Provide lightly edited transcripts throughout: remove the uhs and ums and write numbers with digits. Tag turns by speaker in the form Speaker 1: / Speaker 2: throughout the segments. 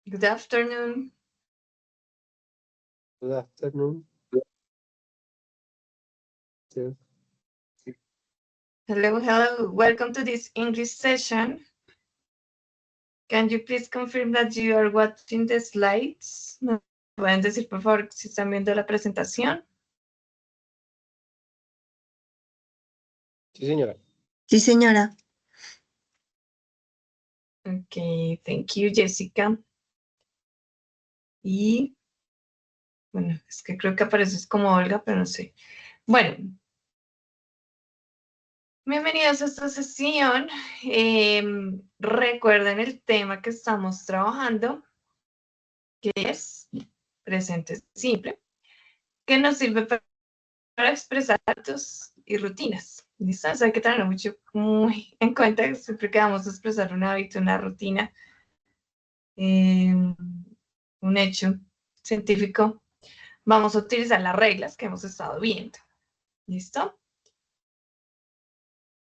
Speaker 1: Good afternoon.
Speaker 2: Good afternoon. Too.
Speaker 1: Hello, hello. Welcome to this English session. Can you please confirm that you are watching the slides? ¿Me pueden decir, por favor, si están viendo la presentación?
Speaker 2: Sí, señora.
Speaker 3: Sí, señora.
Speaker 1: Ok, thank you, Jessica. Y, bueno, es que creo que apareces como Olga, pero no sé. Bueno, bienvenidos a esta sesión. Recuerden el tema que estamos trabajando, que es presente simple, que nos sirve para expresar hábitos y rutinas. ¿Listo? Eso hay que tenerlo mucho muy en cuenta que siempre que vamos a expresar un hábito, una rutina, un hecho científico, vamos a utilizar las reglas que hemos estado viendo. ¿Listo?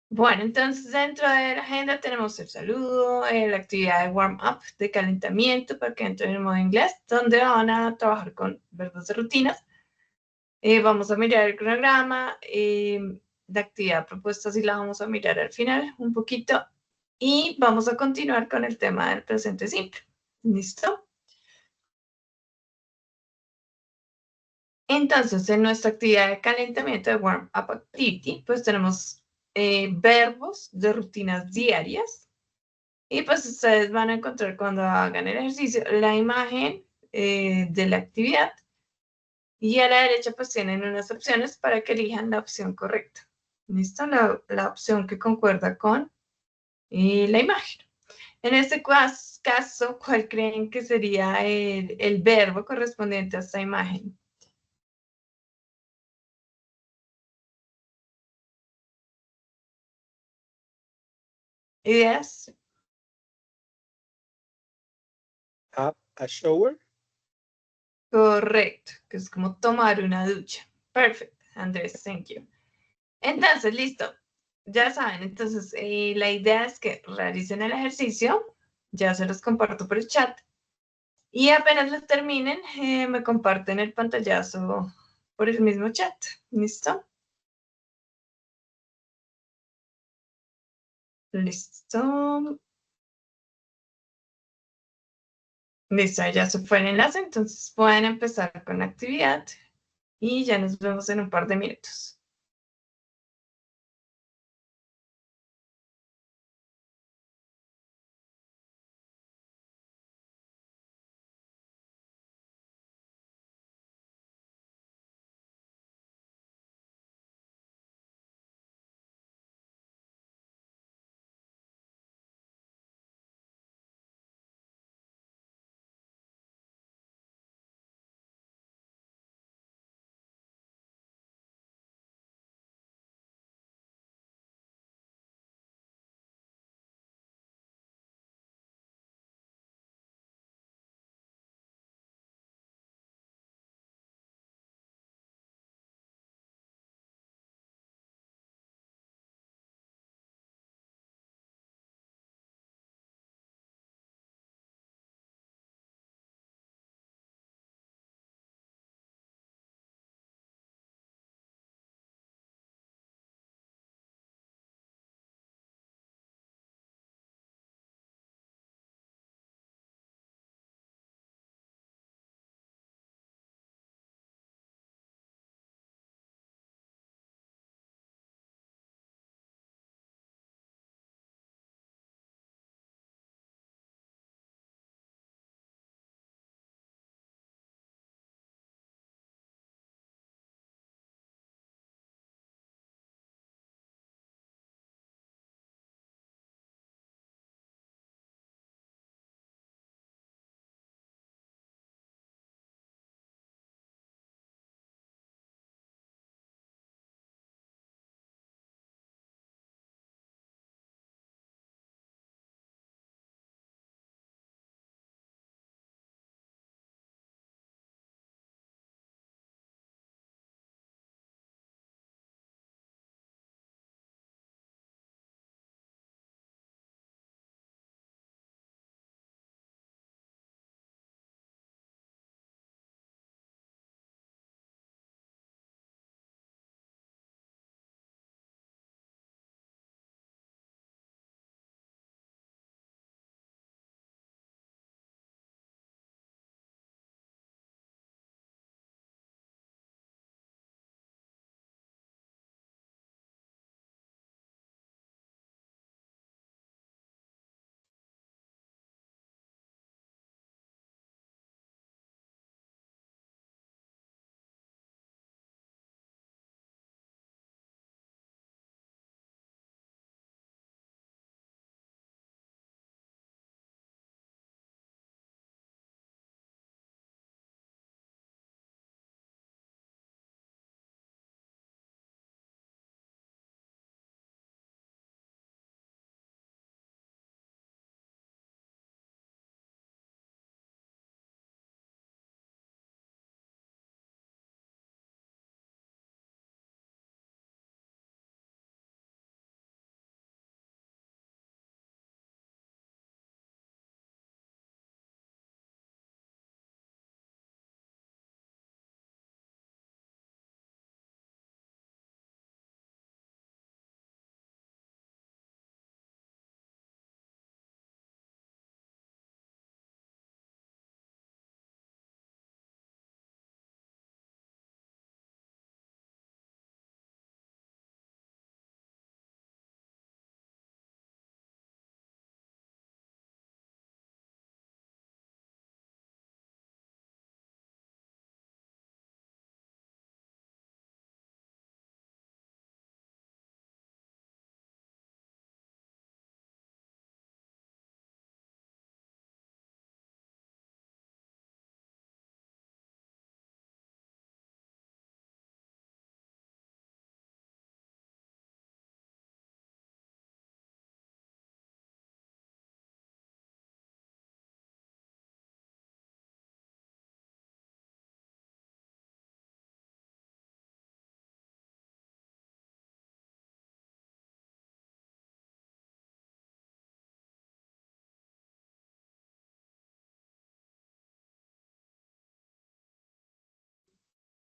Speaker 1: Bueno, entonces dentro de la agenda tenemos el saludo, la actividad de warm-up, de calentamiento, para que entren en el modo inglés, donde van a trabajar con verbos de rutinas. Vamos a mirar el cronograma de actividad propuesta, si la vamos a mirar al final un poquito. Y vamos a continuar con el tema del presente simple. ¿Listo? Entonces, en nuestra actividad de calentamiento de Warm Up Activity, pues tenemos verbos de rutinas diarias. Y pues ustedes van a encontrar cuando hagan el ejercicio la imagen de la actividad. Y a la derecha pues tienen unas opciones para que elijan la opción correcta. ¿Listo? La opción que concuerda con la imagen. En este caso, ¿cuál creen que sería el verbo correspondiente a esta imagen? ¿Ideas?
Speaker 2: Have a shower.
Speaker 1: Correcto, que es como tomar una ducha. Perfecto, Andrés, thank you. Entonces, listo. Ya saben, entonces la idea es que realicen el ejercicio. Ya se los comparto por el chat. Y apenas lo terminen, me comparten el pantallazo por el mismo chat. ¿Listo? Listo. Listo, ya se fue el enlace, entonces pueden empezar con la actividad y ya nos vemos en un par de minutos.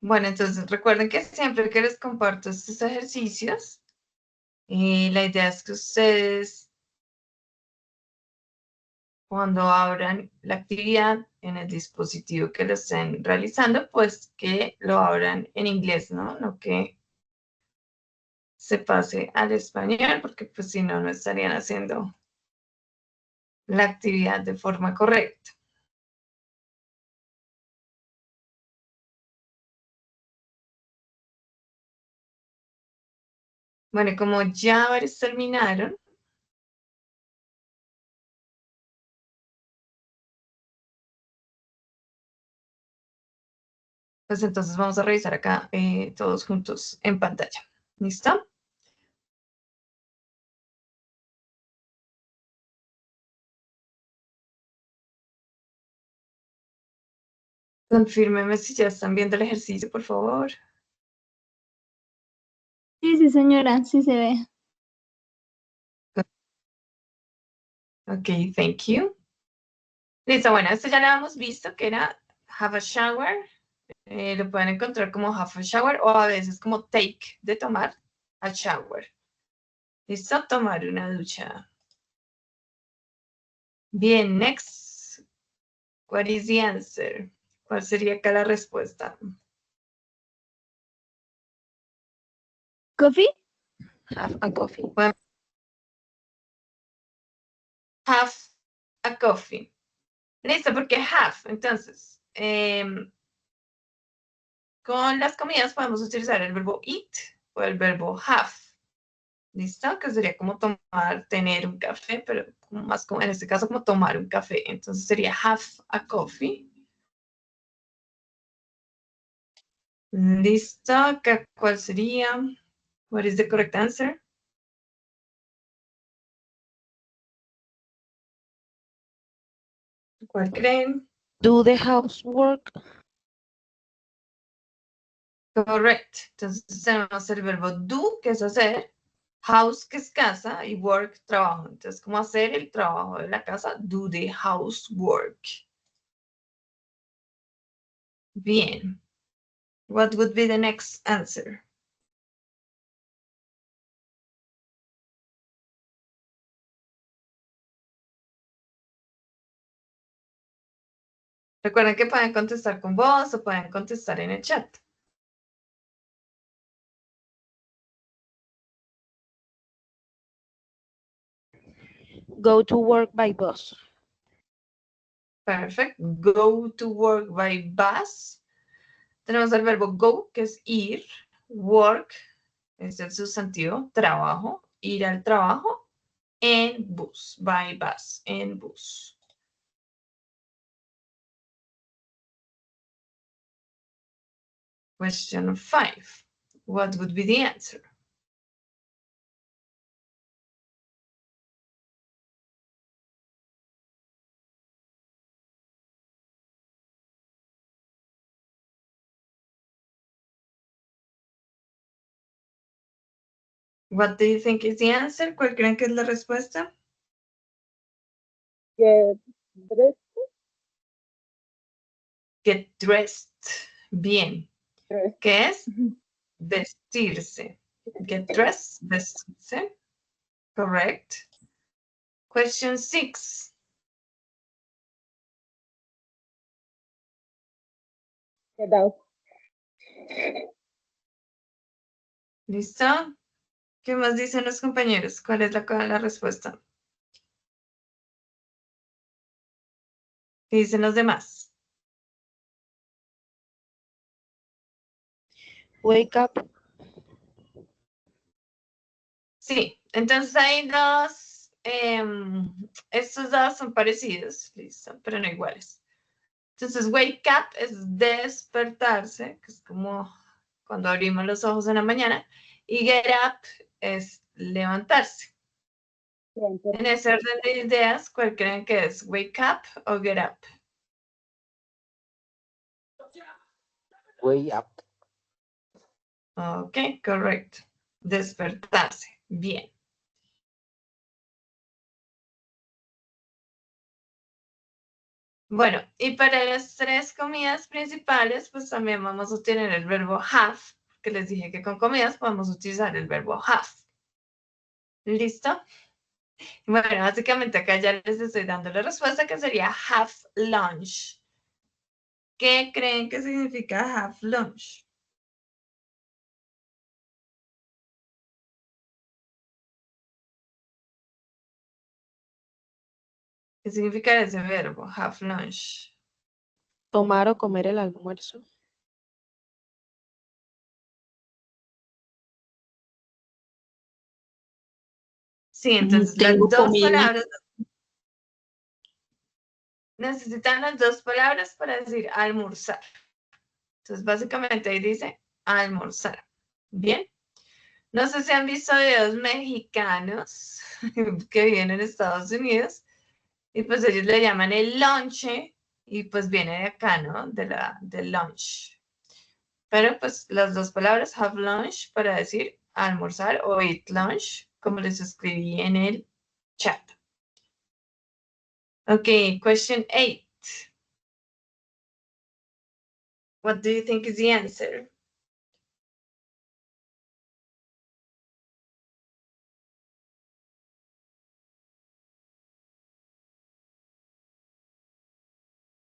Speaker 1: Bueno, entonces recuerden que siempre que les comparto estos ejercicios, la idea es que ustedes, cuando abran la actividad en el dispositivo que lo estén realizando, pues que lo abran en inglés, ¿no? No que se pase al español, porque pues si no, no estarían haciendo la actividad de forma correcta. Bueno, y como ya varios terminaron, pues entonces vamos a revisar acá todos juntos en pantalla. ¿Listo? Confírmeme si ya están viendo el ejercicio, por favor.
Speaker 3: Sí, sí, señora, sí se ve.
Speaker 1: Ok, thank you. Listo, bueno, esto ya lo habíamos visto, que era have a shower. Lo pueden encontrar como have a shower o a veces como take, de tomar a shower. ¿Listo? Tomar una ducha. Bien, next. What is the answer? ¿Cuál sería acá la respuesta?
Speaker 3: ¿Coffee?
Speaker 4: Have a coffee.
Speaker 1: Bueno, have a coffee. Listo, porque have, entonces, con las comidas podemos utilizar el verbo eat o el verbo have. ¿Listo? Que sería como tomar, tener un café, pero más como, en este caso como tomar un café. Entonces sería have a coffee. ¿Listo? Acá, ¿cuál sería? What is the correct answer? ¿Cuál creen?
Speaker 4: Do the housework.
Speaker 1: Correct. Entonces tenemos el verbo do, que es hacer, house, que es casa, y work, trabajo. Entonces, ¿cómo hacer el trabajo de la casa? Do the housework. Bien. What would be the next answer? Recuerden que pueden contestar con voz o pueden contestar en el chat.
Speaker 4: Go to work by bus.
Speaker 1: Perfect. Go to work by bus. Tenemos el verbo go, que es ir. Work es el sustantivo, trabajo. Ir al trabajo. En bus, by bus, en bus. Question 5. What would be the answer? What do you think is the answer? ¿Cuál creen que es la respuesta?
Speaker 3: Get dressed.
Speaker 1: Get dressed. Bien. ¿Qué es? Vestirse. Get dressed, vestirse. Correct. Question 6.
Speaker 3: Get out.
Speaker 1: ¿Listo? ¿Qué más dicen los compañeros? ¿Cuál es la respuesta? ¿Qué dicen los demás?
Speaker 4: Wake up.
Speaker 1: Sí, entonces hay dos, estos dos son parecidos, listo, pero no iguales. Entonces, wake up es despertarse, que es como cuando abrimos los ojos en la mañana, y get up es levantarse. En ese orden de ideas, ¿cuál creen que es? ¿Wake up o get up?
Speaker 2: Way up.
Speaker 1: Ok, correcto. Despertarse. Bien. Bueno, y para las tres comidas principales, pues también vamos a obtener el verbo have, que les dije que con comidas podemos utilizar el verbo have. ¿Listo? Bueno, básicamente acá ya les estoy dando la respuesta que sería have lunch. ¿Qué creen que significa have lunch? ¿Qué significa ese verbo, have lunch?
Speaker 4: Tomar o comer el almuerzo.
Speaker 1: Sí, entonces
Speaker 4: Tengo
Speaker 1: las dos
Speaker 4: comida.
Speaker 1: palabras, necesitan las dos palabras para decir almorzar. Entonces, básicamente ahí dice almorzar. Bien. No sé si han visto videos mexicanos que viven en Estados Unidos y pues ellos le llaman el lonche y pues viene de acá, ¿no? Del lunch. Pero pues las dos palabras have lunch para decir almorzar o eat lunch, como les escribí en el chat. Okay, question 8. What do you think is the answer?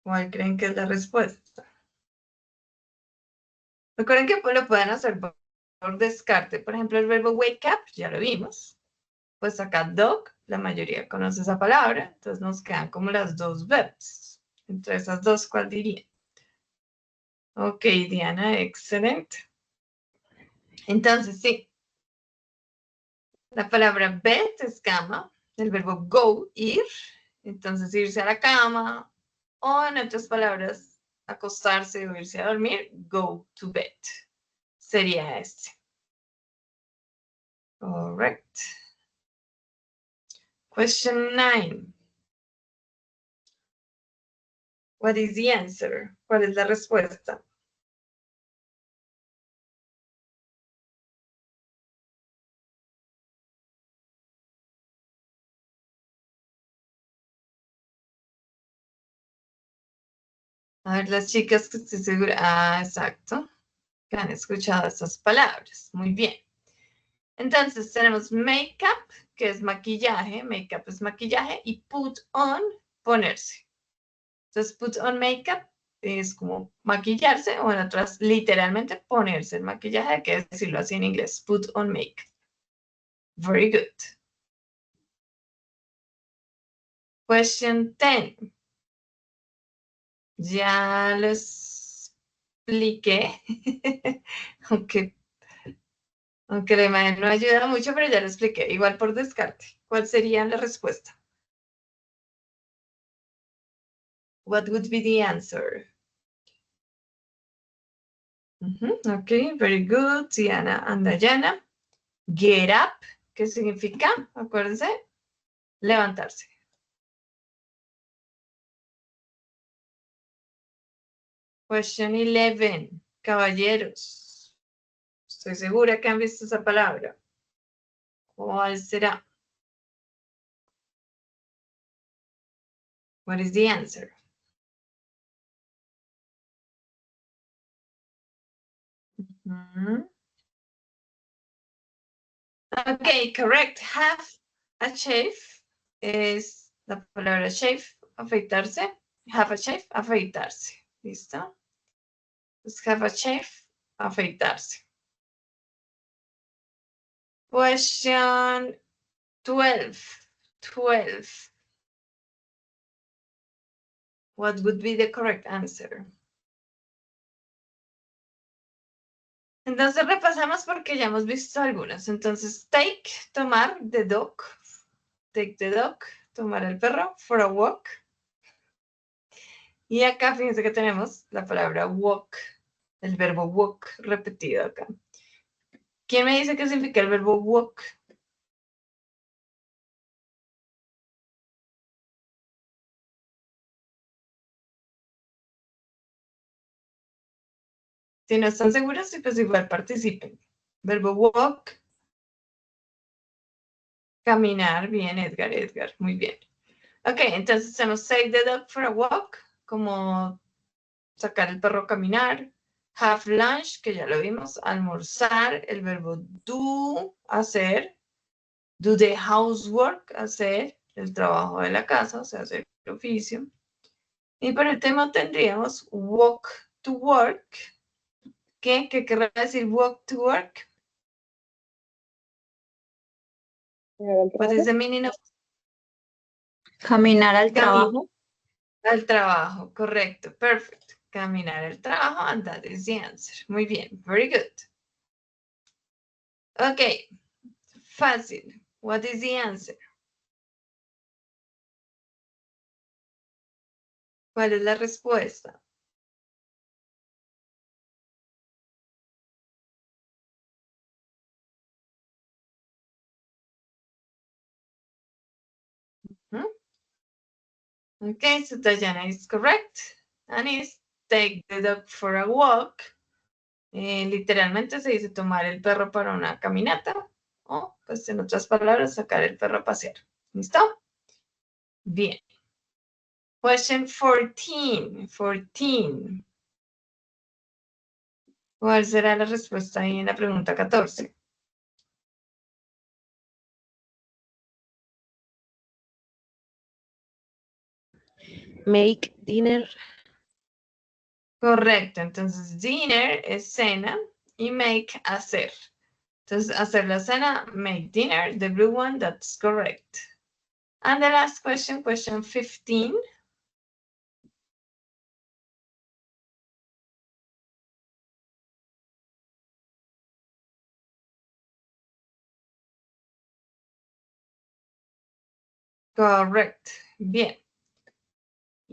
Speaker 1: ¿Cuál creen que es la respuesta? Recuerden que pues, lo pueden hacer por descarte. Por ejemplo, el verbo wake up, ya lo vimos. Pues acá dog, la mayoría conoce esa palabra. Entonces nos quedan como las dos verbs. Entre esas dos, ¿cuál diría? Ok, Diana, excelente. Entonces, sí. La palabra bed es cama. El verbo go, ir. Entonces, irse a la cama. O en otras palabras, acostarse o irse a dormir. Go to bed. Sería este. Correct. Question 9. What is the answer? ¿Cuál es la respuesta? A ver, las chicas que estoy segura. Ah, exacto. Que han escuchado estas palabras. Muy bien. Entonces tenemos make-up, que es maquillaje. Make-up es maquillaje. Y put on, ponerse. Entonces, put on make-up es como maquillarse, o en otras, literalmente ponerse el maquillaje, hay que decirlo así en inglés. Put on make-up. Very good. Question 10. Ya lo expliqué, aunque la imagen no ayuda mucho, pero ya lo expliqué. Igual por descarte. ¿Cuál sería la respuesta? What would be the answer? Ok, very good. Diana and Dayana. Get up, ¿qué significa? Acuérdense, levantarse. Question 11. Caballeros. Estoy segura que han visto esa palabra. ¿Cuál será? What is the answer? Ok, correct. Have a shave es la palabra shave, afeitarse. Have a shave, afeitarse. ¿Listo? Pues have a shave, afeitarse. Question 12. 12. What would be the correct answer? Entonces repasamos porque ya hemos visto algunas. Entonces, take, tomar, the dog. Take the dog, tomar el perro, for a walk. Y acá fíjense que tenemos la palabra walk, el verbo walk repetido acá. ¿Quién me dice qué significa el verbo walk? Si no están seguros, pues igual participen. Verbo walk, caminar, bien, Edgar, muy bien. Ok, entonces tenemos take the dog for a walk, como sacar el perro a caminar. Have lunch, que ya lo vimos, almorzar, el verbo do, hacer. Do the housework, hacer el trabajo de la casa, o sea, hacer el oficio. Y por último tendríamos walk to work. ¿Qué querrá decir walk to work? What is the meaning of
Speaker 3: Caminar al trabajo.
Speaker 1: al trabajo? Correcto, perfect. Caminar al trabajo, and that is the answer. Muy bien, very good. Ok, fácil. What is the answer? ¿Cuál es la respuesta? Okay, so Diana is correct. And is take the dog for a walk. Literalmente se dice tomar el perro para una caminata. O, pues en otras palabras, sacar el perro a pasear. ¿Listo? Bien. Question 14. 14. ¿Cuál será la respuesta ahí en la pregunta 14?
Speaker 4: Make dinner.
Speaker 1: Correcto. Entonces, dinner es cena y make, hacer. Entonces, hacer la cena, make dinner, the blue one, that's correct. And the last question, question 15. Correct. Bien.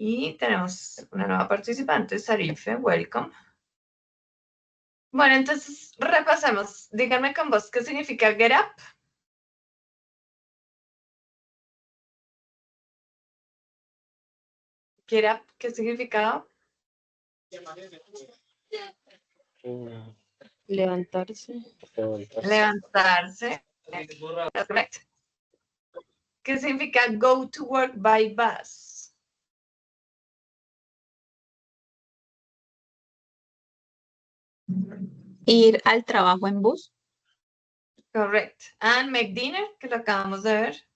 Speaker 1: Y tenemos una nueva participante, Sarife, welcome. Bueno, entonces repasemos. Díganme con vos qué significa get up. Get up, ¿qué significa?
Speaker 4: Levantarse.
Speaker 1: Levantarse. Correcto. ¿Qué significa go to work by bus?
Speaker 3: Ir al trabajo en bus.
Speaker 1: Correct. And make dinner, que lo acabamos de ver.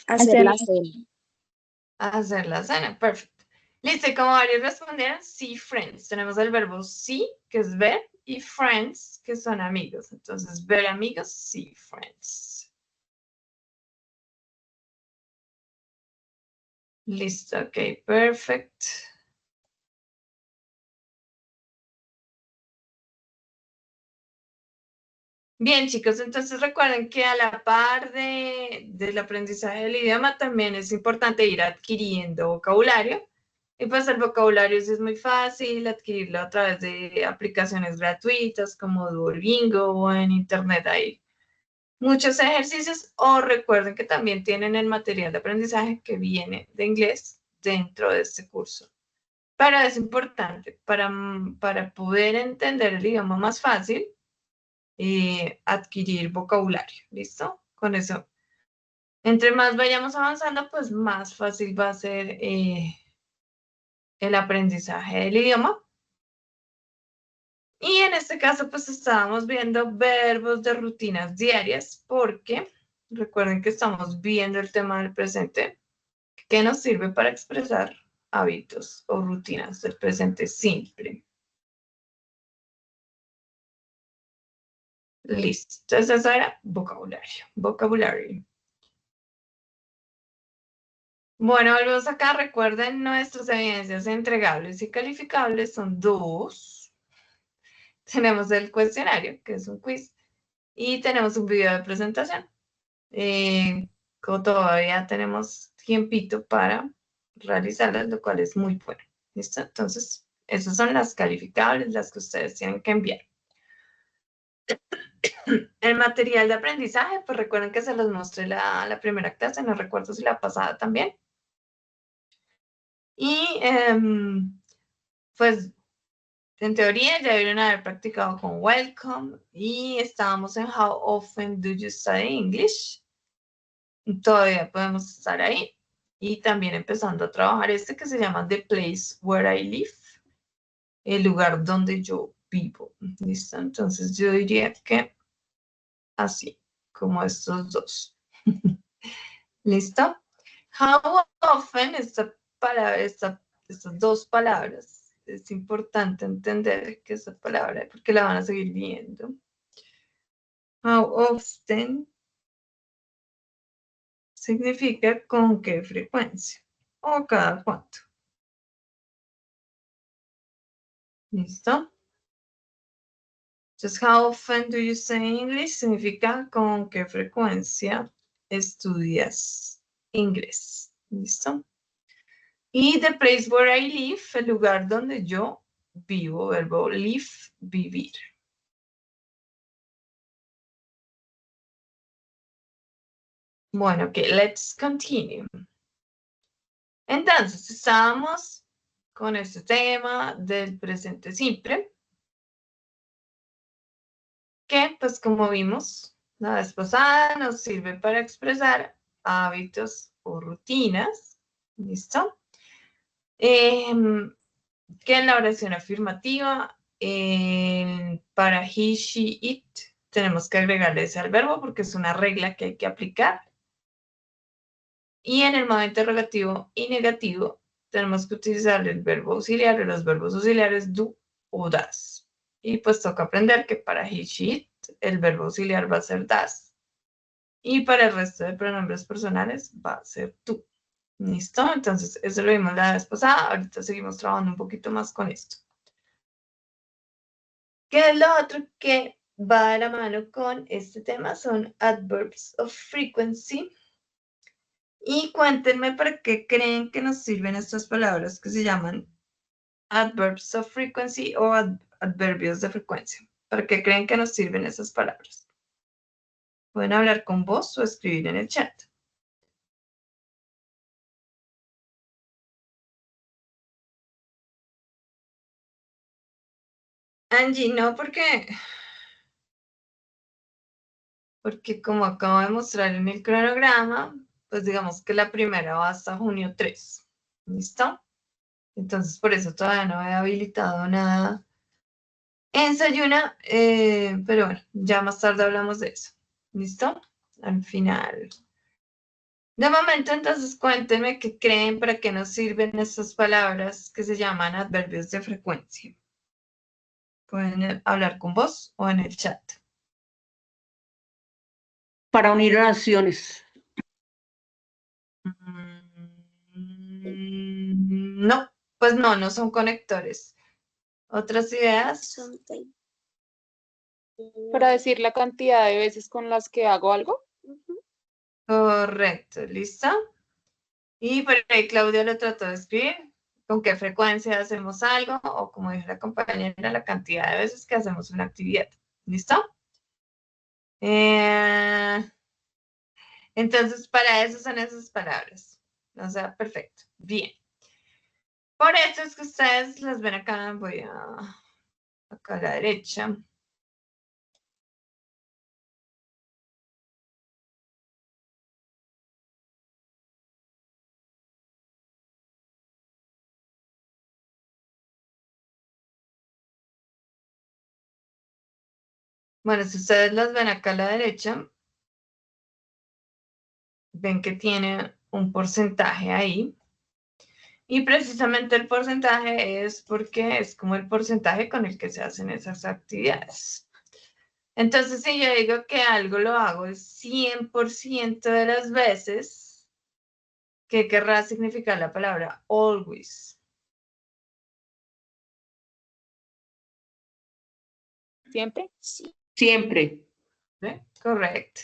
Speaker 3: Hacer la cena.
Speaker 1: Hacer la cena, perfecto. Listo, y como varios respondieron, see friends. Tenemos el verbo see, que es ver, y friends, que son amigos. Entonces, ver amigos, see friends. Listo, ok, perfect. Bien, chicos, entonces recuerden que a la par del aprendizaje del idioma también es importante ir adquiriendo vocabulario. Y pues el vocabulario sí es muy fácil adquirirlo a través de aplicaciones gratuitas como Duolingo o en internet hay muchos ejercicios. O recuerden que también tienen el material de aprendizaje que viene de inglés dentro de este curso. Pero es importante para poder entender el idioma más fácil, adquirir vocabulario, ¿listo? Con eso, entre más vayamos avanzando, pues más fácil va a ser el aprendizaje del idioma. Y en este caso, pues estábamos viendo verbos de rutinas diarias, porque recuerden que estamos viendo el tema del presente, que nos sirve para expresar hábitos o rutinas del presente simple. Listo. Entonces, eso era vocabulario. Vocabulario. Bueno, volvemos acá. Recuerden, nuestras evidencias entregables y calificables son dos. Tenemos el cuestionario, que es un quiz, y tenemos un video de presentación. Como todavía tenemos tiempito para realizarlas, lo cual es muy bueno. ¿Listo? Entonces, esas son las calificables, las que ustedes tienen que enviar. El material de aprendizaje, pues recuerden que se los mostré la primera clase, no recuerdo si la pasada también. Y pues en teoría ya debieron haber practicado con welcome y estábamos en how often do you study English. todavía podemos estar ahí. Y también empezando a trabajar este que se llama The Place Where I Live, el lugar donde yo vivo. ¿Listo? Entonces yo diría que así, como estos dos. ¿Listo? How often, esta palabra, estas dos palabras, es importante entender que esta palabra, porque la van a seguir viendo. How often significa con qué frecuencia o cada cuánto. ¿Listo? Entonces, how often do you say English? Significa con qué frecuencia estudias inglés. ¿Listo? Y the place where I live, el lugar donde yo vivo, verbo live, vivir. Bueno, ok, let's continue. Entonces, estábamos con este tema del presente simple, que pues como vimos la vez pasada nos sirve para expresar hábitos o rutinas, ¿listo? Que en la oración afirmativa, para he, she, it, tenemos que agregarle ese al verbo porque es una regla que hay que aplicar. Y en el modo interrogativo y negativo, tenemos que utilizar el verbo auxiliar o los verbos auxiliares do o das. Y pues toca aprender que para he, she, it, el verbo auxiliar va a ser das. Y para el resto de pronombres personales va a ser tú. ¿Listo? Entonces, eso lo vimos la vez pasada. Ahorita seguimos trabajando un poquito más con esto. ¿Qué es lo otro que va de la mano con este tema? Son adverbs of frequency. Y cuéntenme para qué creen que nos sirven estas palabras que se llaman adverbs of frequency o adverbios de frecuencia. ¿Para qué creen que nos sirven esas palabras? Pueden hablar con voz o escribir en el chat. Angie, no, porque como acabo de mostrar en el cronograma, pues digamos que la primera va hasta junio 3. ¿Listo? Entonces, por eso todavía no he habilitado nada en Sayuna, pero bueno, ya más tarde hablamos de eso. ¿Listo? Al final. De momento, entonces, cuéntenme qué creen, para qué nos sirven estas palabras que se llaman adverbios de frecuencia. Pueden hablar con vos o en el chat.
Speaker 5: Para unir oraciones.
Speaker 1: No, pues no son conectores. ¿Otras ideas?
Speaker 6: Para decir la cantidad de veces con las que hago algo.
Speaker 1: Correcto, ¿listo? Y por ahí Claudia lo trató de escribir. ¿Con qué frecuencia hacemos algo? O como dijo la compañera, la cantidad de veces que hacemos una actividad. ¿Listo? Entonces, para eso son esas palabras. O sea, perfecto. Bien. Por eso es que ustedes las ven acá. Voy acá a la derecha. Bueno, si ustedes las ven acá a la derecha, ven que tiene un porcentaje ahí. Y precisamente el porcentaje es porque es como el porcentaje con el que se hacen esas actividades. Entonces, si yo digo que algo lo hago el 100% de las veces, ¿qué querrá significar la palabra always?
Speaker 6: ¿Siempre?
Speaker 3: Sí.
Speaker 5: Siempre.
Speaker 1: ¿Sí? Correcto.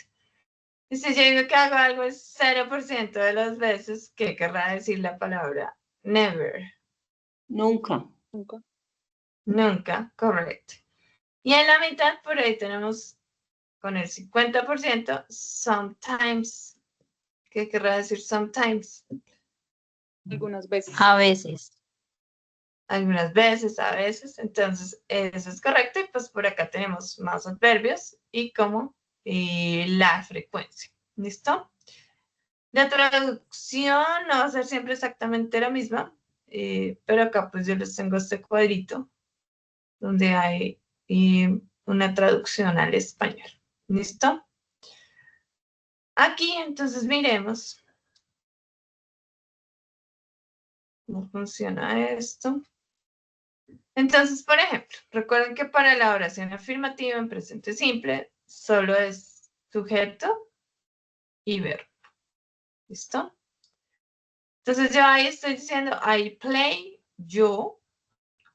Speaker 1: Y si yo digo que hago algo el 0% de las veces, ¿qué querrá decir la palabra never?
Speaker 5: Nunca.
Speaker 6: Nunca.
Speaker 1: Nunca, correcto. Y en la mitad, por ahí tenemos con el 50%, sometimes. ¿Qué querrá decir sometimes?
Speaker 6: Algunas veces.
Speaker 3: A veces.
Speaker 1: Algunas veces, a veces. Entonces, eso es correcto. Y pues por acá tenemos más adverbios y como la frecuencia. ¿Listo? La traducción no va a ser siempre exactamente la misma, pero acá pues yo les tengo este cuadrito donde hay una traducción al español. ¿Listo? Aquí entonces miremos cómo funciona esto. Entonces, por ejemplo, recuerden que para la oración afirmativa en presente simple solo es sujeto y verbo. ¿Listo? Entonces yo ahí estoy diciendo I play, yo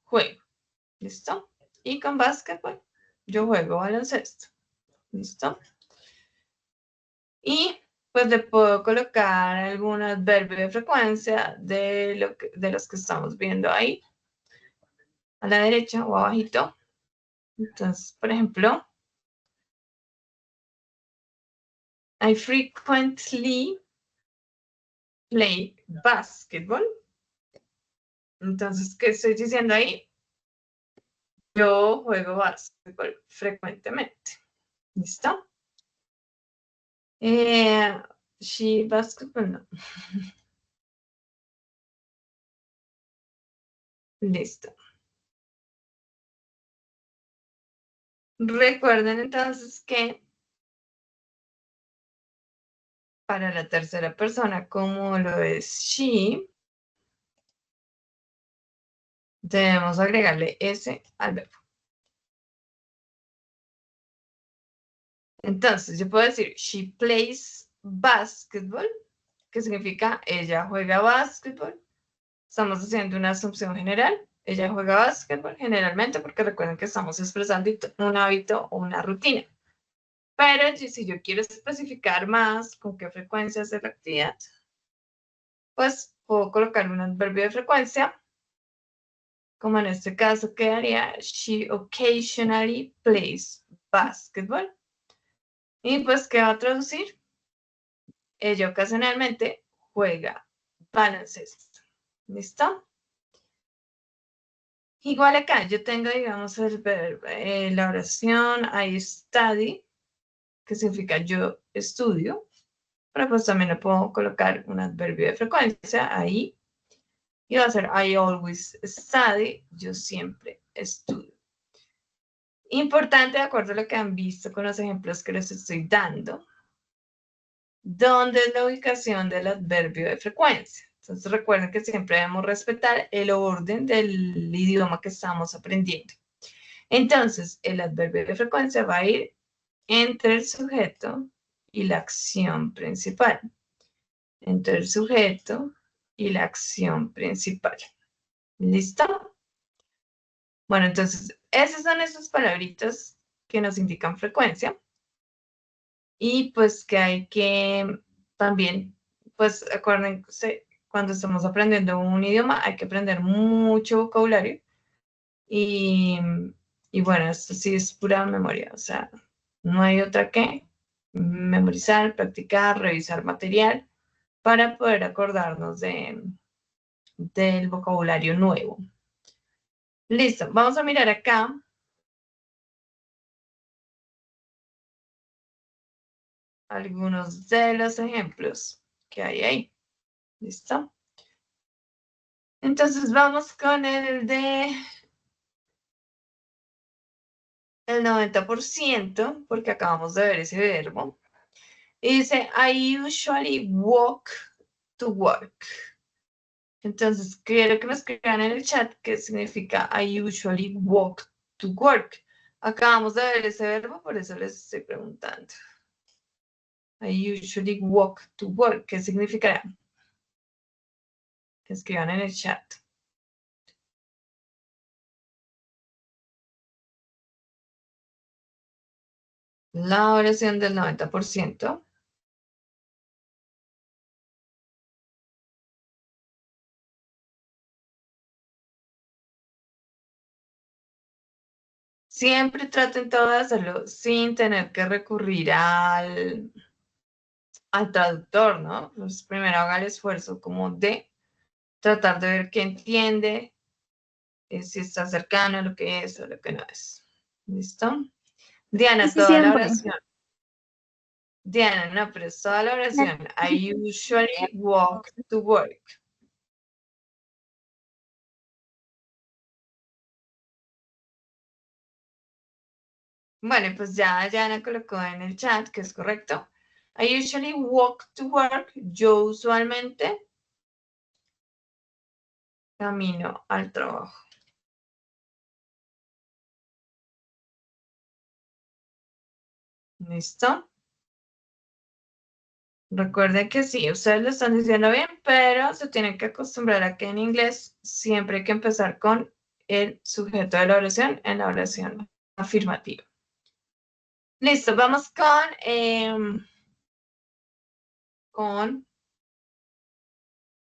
Speaker 1: juego. ¿Listo? Y con básquetbol, yo juego baloncesto. ¿Listo? Y pues le puedo colocar algún adverbio de frecuencia de los que estamos viendo ahí, a la derecha o abajito. Entonces, por ejemplo, I frequently play basketball. Entonces, ¿qué estoy diciendo ahí? Yo juego básquetbol frecuentemente. ¿Listo? She basketball, no. Listo. Recuerden entonces que para la tercera persona, como lo es she, debemos agregarle S al verbo. Entonces, yo puedo decir, she plays basketball, que significa ella juega básquetbol. Estamos haciendo una asunción general. Ella juega básquetbol generalmente porque recuerden que estamos expresando un hábito o una rutina. Pero si yo quiero especificar más con qué frecuencia hace la actividad, pues puedo colocar un adverbio de frecuencia, como en este caso quedaría, she occasionally plays basketball. Y pues, ¿qué va a traducir? Ella ocasionalmente juega baloncesto. ¿Listo? Igual acá, yo tengo, digamos, el verbo, la oración I study, que significa yo estudio, pero pues también le puedo colocar un adverbio de frecuencia ahí, y va a ser I always study, yo siempre estudio. Importante, de acuerdo a lo que han visto con los ejemplos que les estoy dando, ¿dónde es la ubicación del adverbio de frecuencia? Entonces recuerden que siempre debemos respetar el orden del idioma que estamos aprendiendo. Entonces, el adverbio de frecuencia va a ir entre el sujeto y la acción principal. Entre el sujeto y la acción principal. ¿Listo? Bueno, entonces, esas son esas palabritas que nos indican frecuencia. Y pues que hay que también, pues acuérdense, cuando estamos aprendiendo un idioma hay que aprender mucho vocabulario. Y bueno, esto sí es pura memoria, o sea, no hay otra que memorizar, practicar, revisar material para poder acordarnos del vocabulario nuevo. Listo, vamos a mirar acá. Algunos de los ejemplos que hay ahí. ¿Listo? Entonces vamos con el de el 90%, porque acabamos de ver ese verbo. Y dice, I usually walk to work. Entonces, quiero que me escriban en el chat qué significa I usually walk to work. Acabamos de ver ese verbo, por eso les estoy preguntando. I usually walk to work. ¿Qué significará? Que escriban en el chat. La oración del 90%. Siempre traten todo de hacerlo sin tener que recurrir al traductor, ¿no? Pues primero haga el esfuerzo como de tratar de ver qué entiende, si está cercano a lo que es o lo que no es. ¿Listo? Diana,
Speaker 3: Sí,
Speaker 1: toda la
Speaker 3: siempre.
Speaker 1: oración. Diana, no, pero es toda la oración. I usually walk to work. Bueno, pues ya Diana colocó en el chat que es correcto. I usually walk to work. Yo usualmente camino al trabajo. ¿Listo? Recuerden que sí, ustedes lo están diciendo bien, pero se tienen que acostumbrar a que en inglés siempre hay que empezar con el sujeto de la oración en la oración afirmativa. Listo, vamos con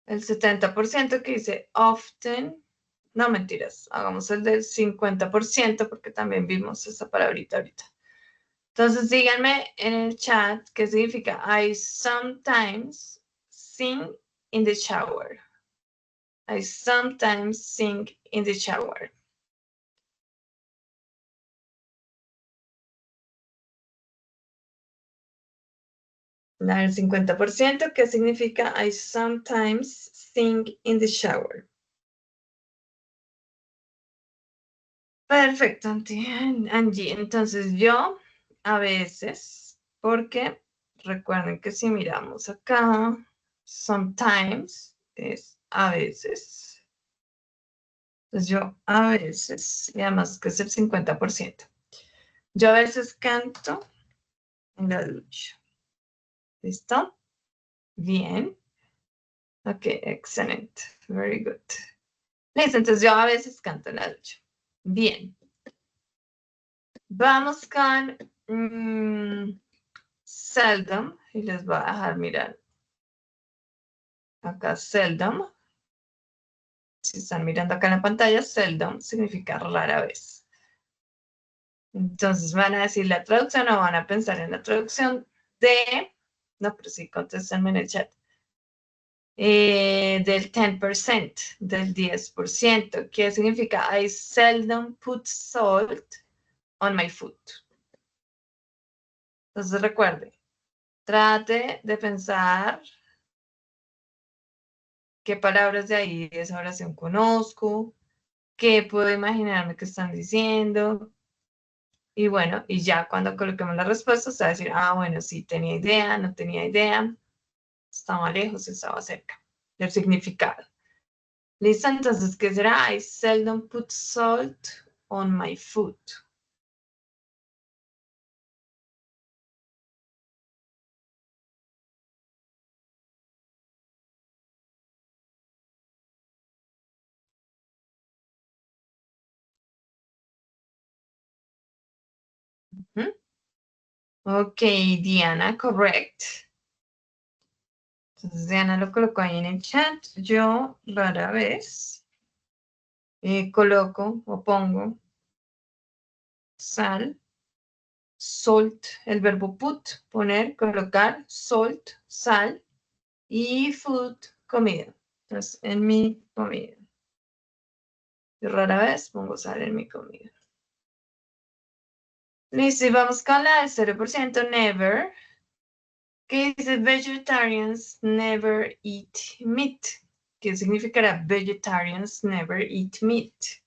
Speaker 1: el 70% que dice often. No, mentiras, hagamos el del 50% porque también vimos esa palabrita ahorita. Entonces díganme en el chat qué significa I sometimes sing in the shower. I sometimes sing in the shower. La del 50%, ¿qué significa I sometimes sing in the shower? Perfecto, Angie. Entonces yo a veces, porque recuerden que si miramos acá, sometimes es a veces. Entonces yo a veces, y además que es el 50%. Yo a veces canto en la ducha. ¿Listo? Bien. Ok, excelente. Very good. Listo, entonces yo a veces canto en la ducha. Bien. Vamos con seldom. Y les voy a dejar mirar. Acá seldom. Si están mirando acá en la pantalla, seldom significa rara vez. Entonces van a decir la traducción o van a pensar en la traducción de... No, pero sí, contéstenme en el chat. Del 10%, del 10%. ¿Qué significa? I seldom put salt on my food. Entonces recuerde, trate de pensar qué palabras de ahí de esa oración conozco, qué puedo imaginarme que están diciendo. Y bueno, y ya cuando coloquemos la respuesta, se va a decir, ah, bueno, sí, tenía idea, no tenía idea, estaba lejos, estaba cerca, del significado. ¿Listo? Entonces, ¿qué será? I seldom put salt on my food. Ok, Diana, correct. Entonces, Diana lo colocó ahí en el chat. Yo rara vez coloco o pongo sal, salt, el verbo put, poner, colocar, salt, sal, y food, comida. Entonces, en mi comida. Yo rara vez pongo sal en mi comida. Listo, y vamos con la del 0%, never. ¿Qué dice? Vegetarians never eat meat. ¿Qué significará vegetarians never eat meat?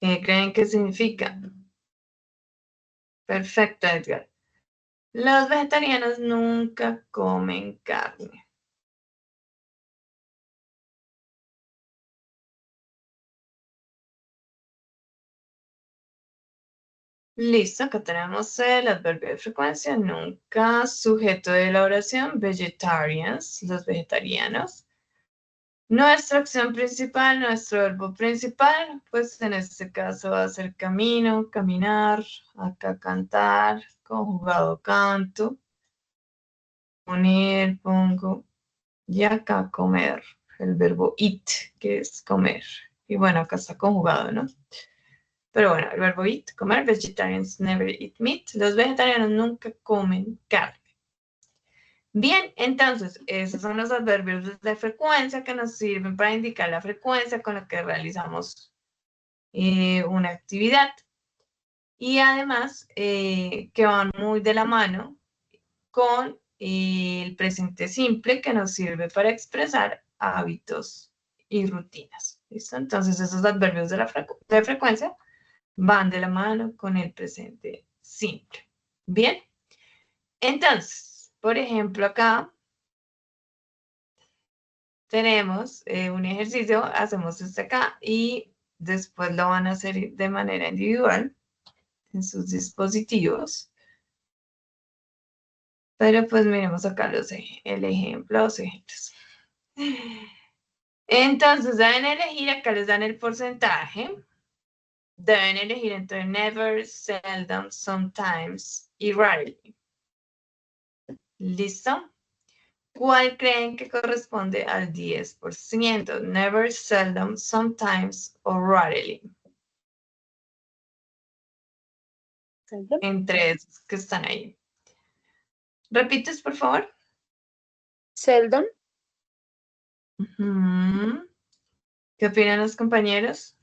Speaker 1: ¿Qué creen que significa? Perfecto, Edgar. Los vegetarianos nunca comen carne. Listo, acá tenemos el adverbio de frecuencia, nunca, sujeto de la oración, vegetarians, los vegetarianos. Nuestra acción principal, nuestro verbo principal, pues en este caso va a ser camino, caminar, acá cantar, conjugado canto, poner, pongo, y acá comer, el verbo eat, que es comer. Y bueno, acá está conjugado, ¿no? Pero bueno, el verbo eat, comer, vegetarians never eat meat. Los vegetarianos nunca comen carne. Bien, entonces, esos son los adverbios de frecuencia que nos sirven para indicar la frecuencia con la que realizamos una actividad. Y además, que van muy de la mano con el presente simple que nos sirve para expresar hábitos y rutinas. ¿Listo? Entonces, esos adverbios de frecuencia van de la mano con el presente simple. Bien. Entonces, por ejemplo, acá tenemos un ejercicio, hacemos este acá y después lo van a hacer de manera individual en sus dispositivos. Pero pues miremos acá el ejemplo, los ejemplos. Entonces deben elegir, acá les dan el porcentaje. Deben elegir entre never, seldom, sometimes y rarely. ¿Listo? ¿Cuál creen que corresponde al 10%? Never, seldom, sometimes o rarely.
Speaker 3: Seldom.
Speaker 1: Entre esos que están ahí. ¿Repites, por favor?
Speaker 6: Seldom.
Speaker 1: Ujú. ¿Qué opinan los compañeros?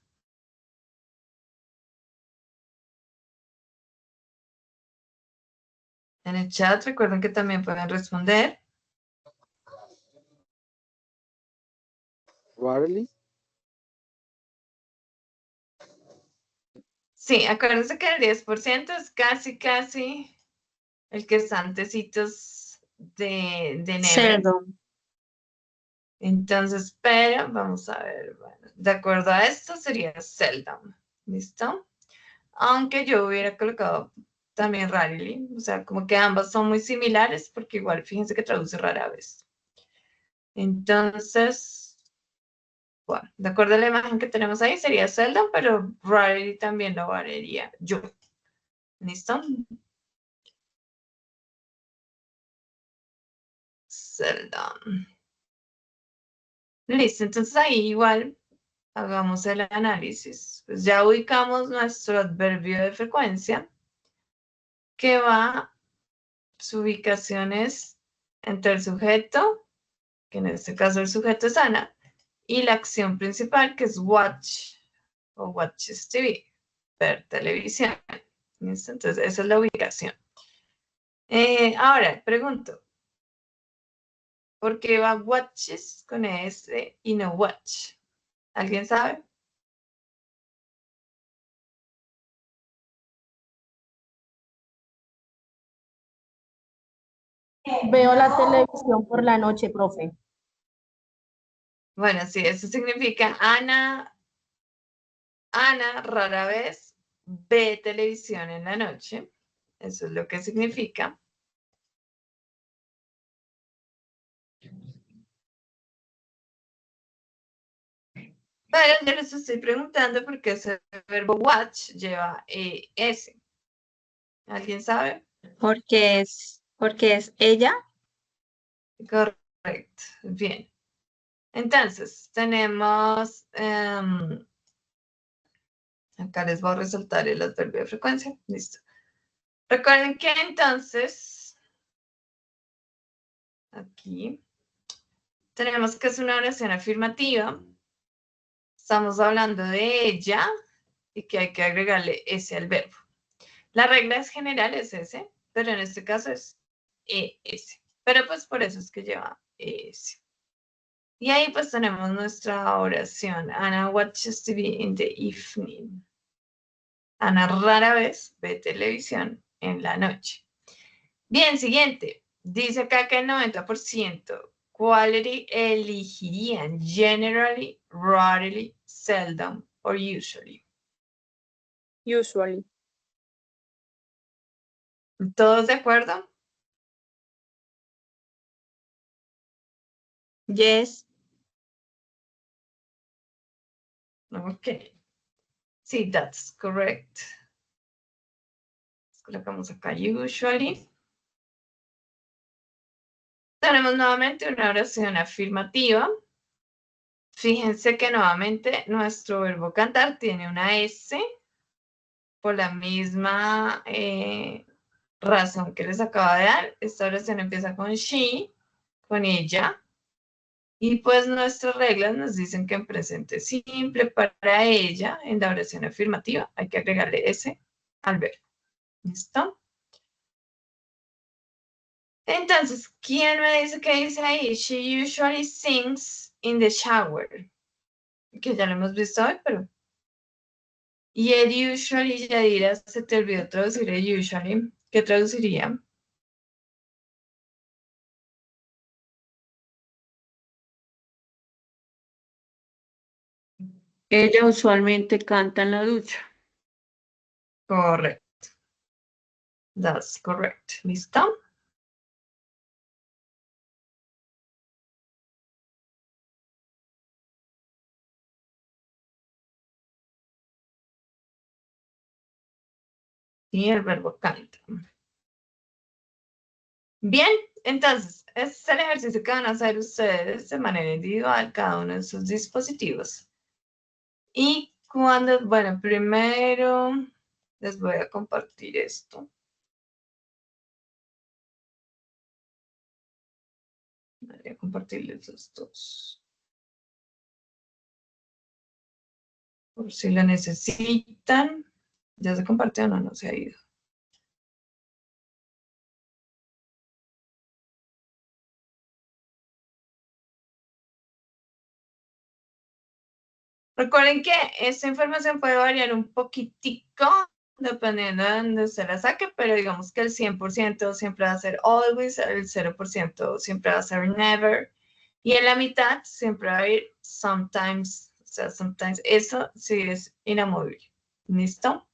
Speaker 1: En el chat recuerden que también pueden responder.
Speaker 2: Rarely.
Speaker 1: Sí, acuérdense que el 10% es casi el que está antecitos de never.
Speaker 3: Seldom.
Speaker 1: Entonces, pero vamos a ver, bueno, de acuerdo a esto sería seldom, ¿listo? Aunque yo hubiera colocado también rarely, o sea, como que ambas son muy similares porque igual fíjense que traduce rara vez. Entonces, bueno, de acuerdo a la imagen que tenemos ahí sería seldom, pero rarely también lo variaría yo. ¿Listo? Seldom. Listo, entonces ahí igual hagamos el análisis. Pues ya ubicamos nuestro adverbio de frecuencia, que va, su ubicación es entre el sujeto, que en este caso el sujeto es Ana, y la acción principal, que es watch o watches TV, ver televisión. ¿Listo? Entonces, esa es la ubicación. Ahora, pregunto, ¿por qué va watches con S y no watch? ¿Alguien sabe?
Speaker 4: Veo la televisión por la noche, profe.
Speaker 1: Bueno, sí, eso significa Ana rara vez ve televisión en la noche. Eso es lo que significa. Pero yo les estoy preguntando por qué ese verbo watch lleva S. ¿Alguien sabe?
Speaker 3: Porque es ella.
Speaker 1: Correcto. Bien. Entonces, tenemos... acá les voy a resaltar el adverbio de frecuencia. Listo. Recuerden que entonces... aquí... tenemos que hacer una oración afirmativa. Estamos hablando de ella y que hay que agregarle S al verbo. La regla es general, es S, pero en este caso es ES. Pero pues por eso es que lleva ES. Y ahí pues tenemos nuestra oración. Anna watches TV in the evening. Ana rara vez ve televisión en la noche. Bien, siguiente. Dice acá que el 90%. ¿Cuál elegirían? Generally, rarely, seldom or usually.
Speaker 6: Usually.
Speaker 1: ¿Todos de acuerdo?
Speaker 3: Yes.
Speaker 1: Ok. Sí, that's correct. Colocamos acá usually. Tenemos nuevamente una oración afirmativa. Fíjense que nuevamente nuestro verbo cantar tiene una S por la misma razón que les acaba de dar. Esta oración empieza con she, con ella. Y pues nuestras reglas nos dicen que en presente simple para ella, en la oración afirmativa, hay que agregarle ese al verbo. ¿Listo? Entonces, ¿quién me dice qué dice ahí? She usually sings in the shower. Que ya lo hemos visto hoy, pero... Y el usually, ya dirás, se te olvidó traducir el usually. ¿Qué traduciría?
Speaker 5: Ella usualmente canta en la ducha.
Speaker 1: Correcto. That's correct. ¿Listo? Y el verbo canta. Bien, entonces, este es el ejercicio que van a hacer ustedes de manera individual, cada uno de sus dispositivos. Y cuando, bueno, primero les voy a compartir esto. Voy a compartirles los dos. Por si lo necesitan. ¿Ya se compartió o no? No se ha ido. Recuerden que esta información puede variar un poquitico dependiendo de dónde se la saque, pero digamos que el 100% siempre va a ser always, el 0% siempre va a ser never, y en la mitad siempre va a ir sometimes, o sea, sometimes, eso sí es inamovible. ¿Listo?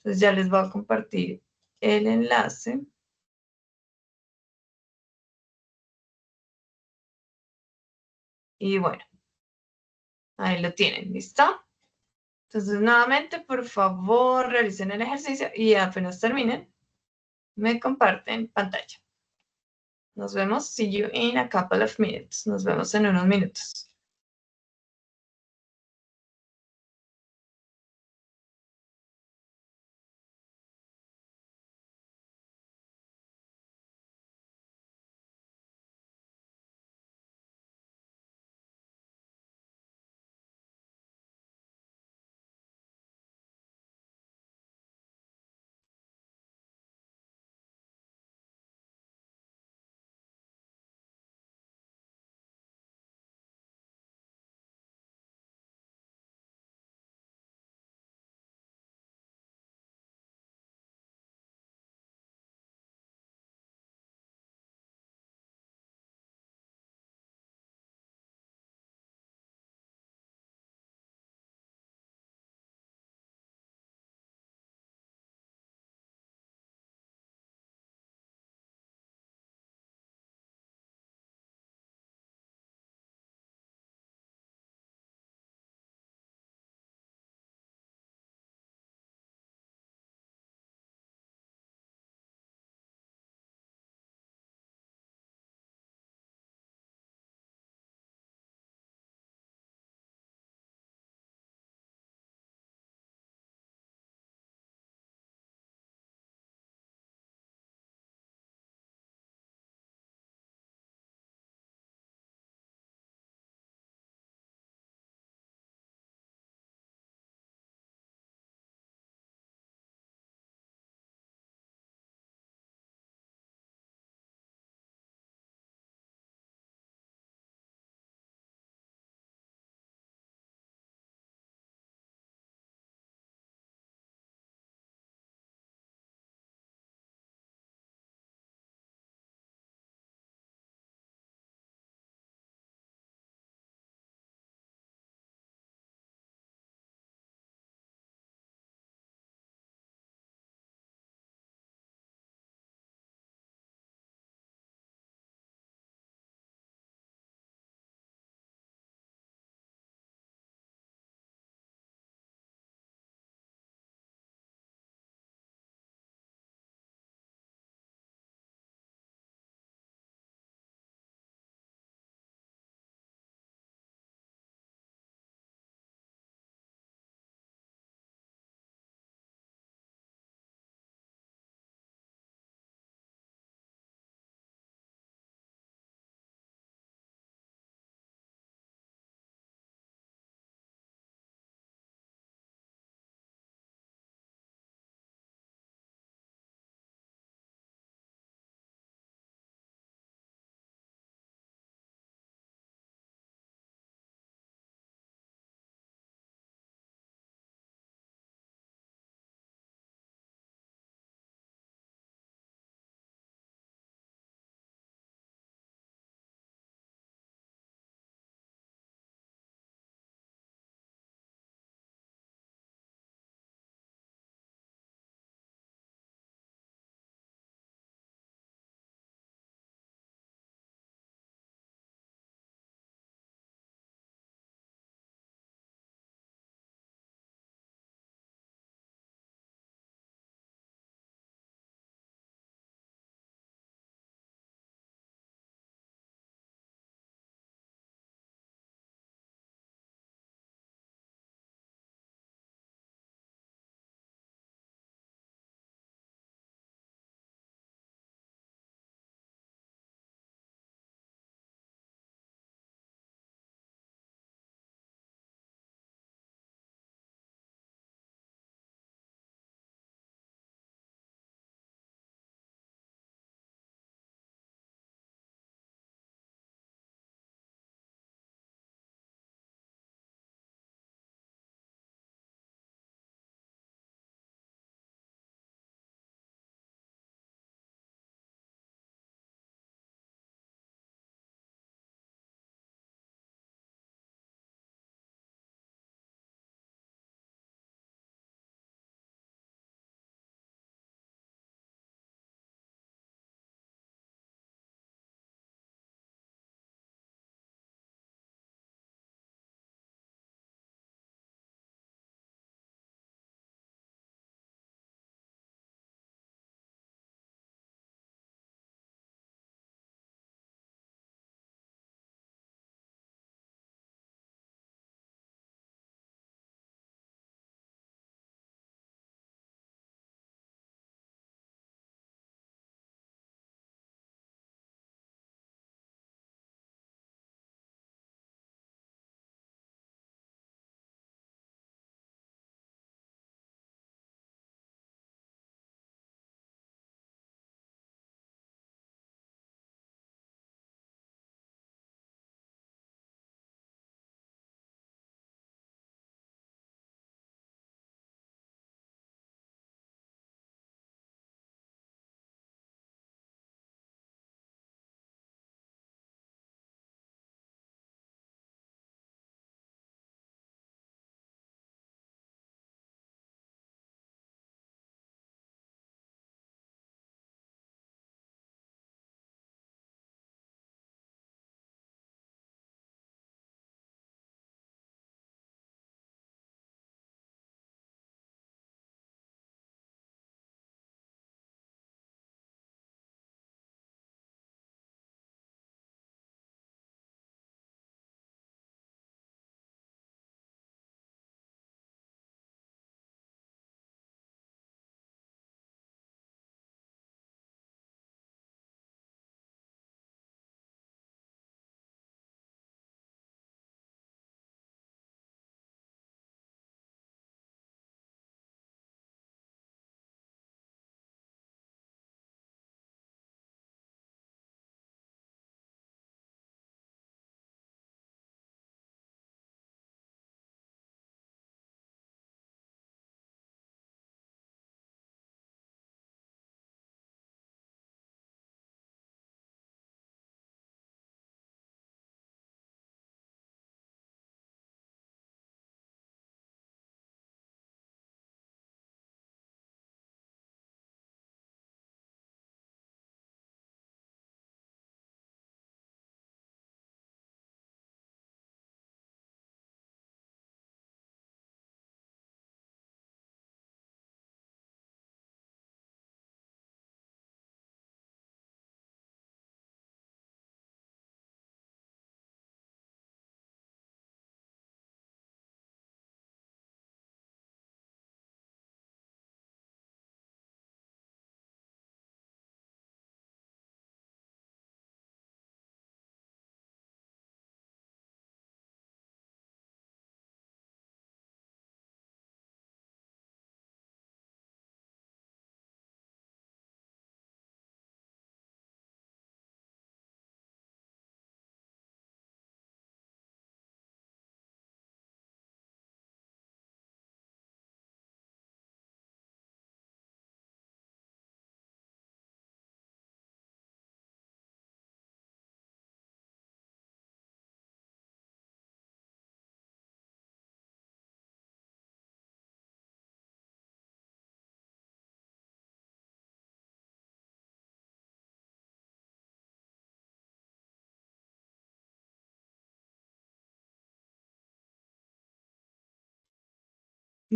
Speaker 1: Entonces ya les voy a compartir el enlace. Y bueno, ahí lo tienen, ¿listo? Entonces, nuevamente, por favor, realicen el ejercicio y apenas terminen, me comparten pantalla. Nos vemos. See you in a couple of minutes. Nos vemos en unos minutos.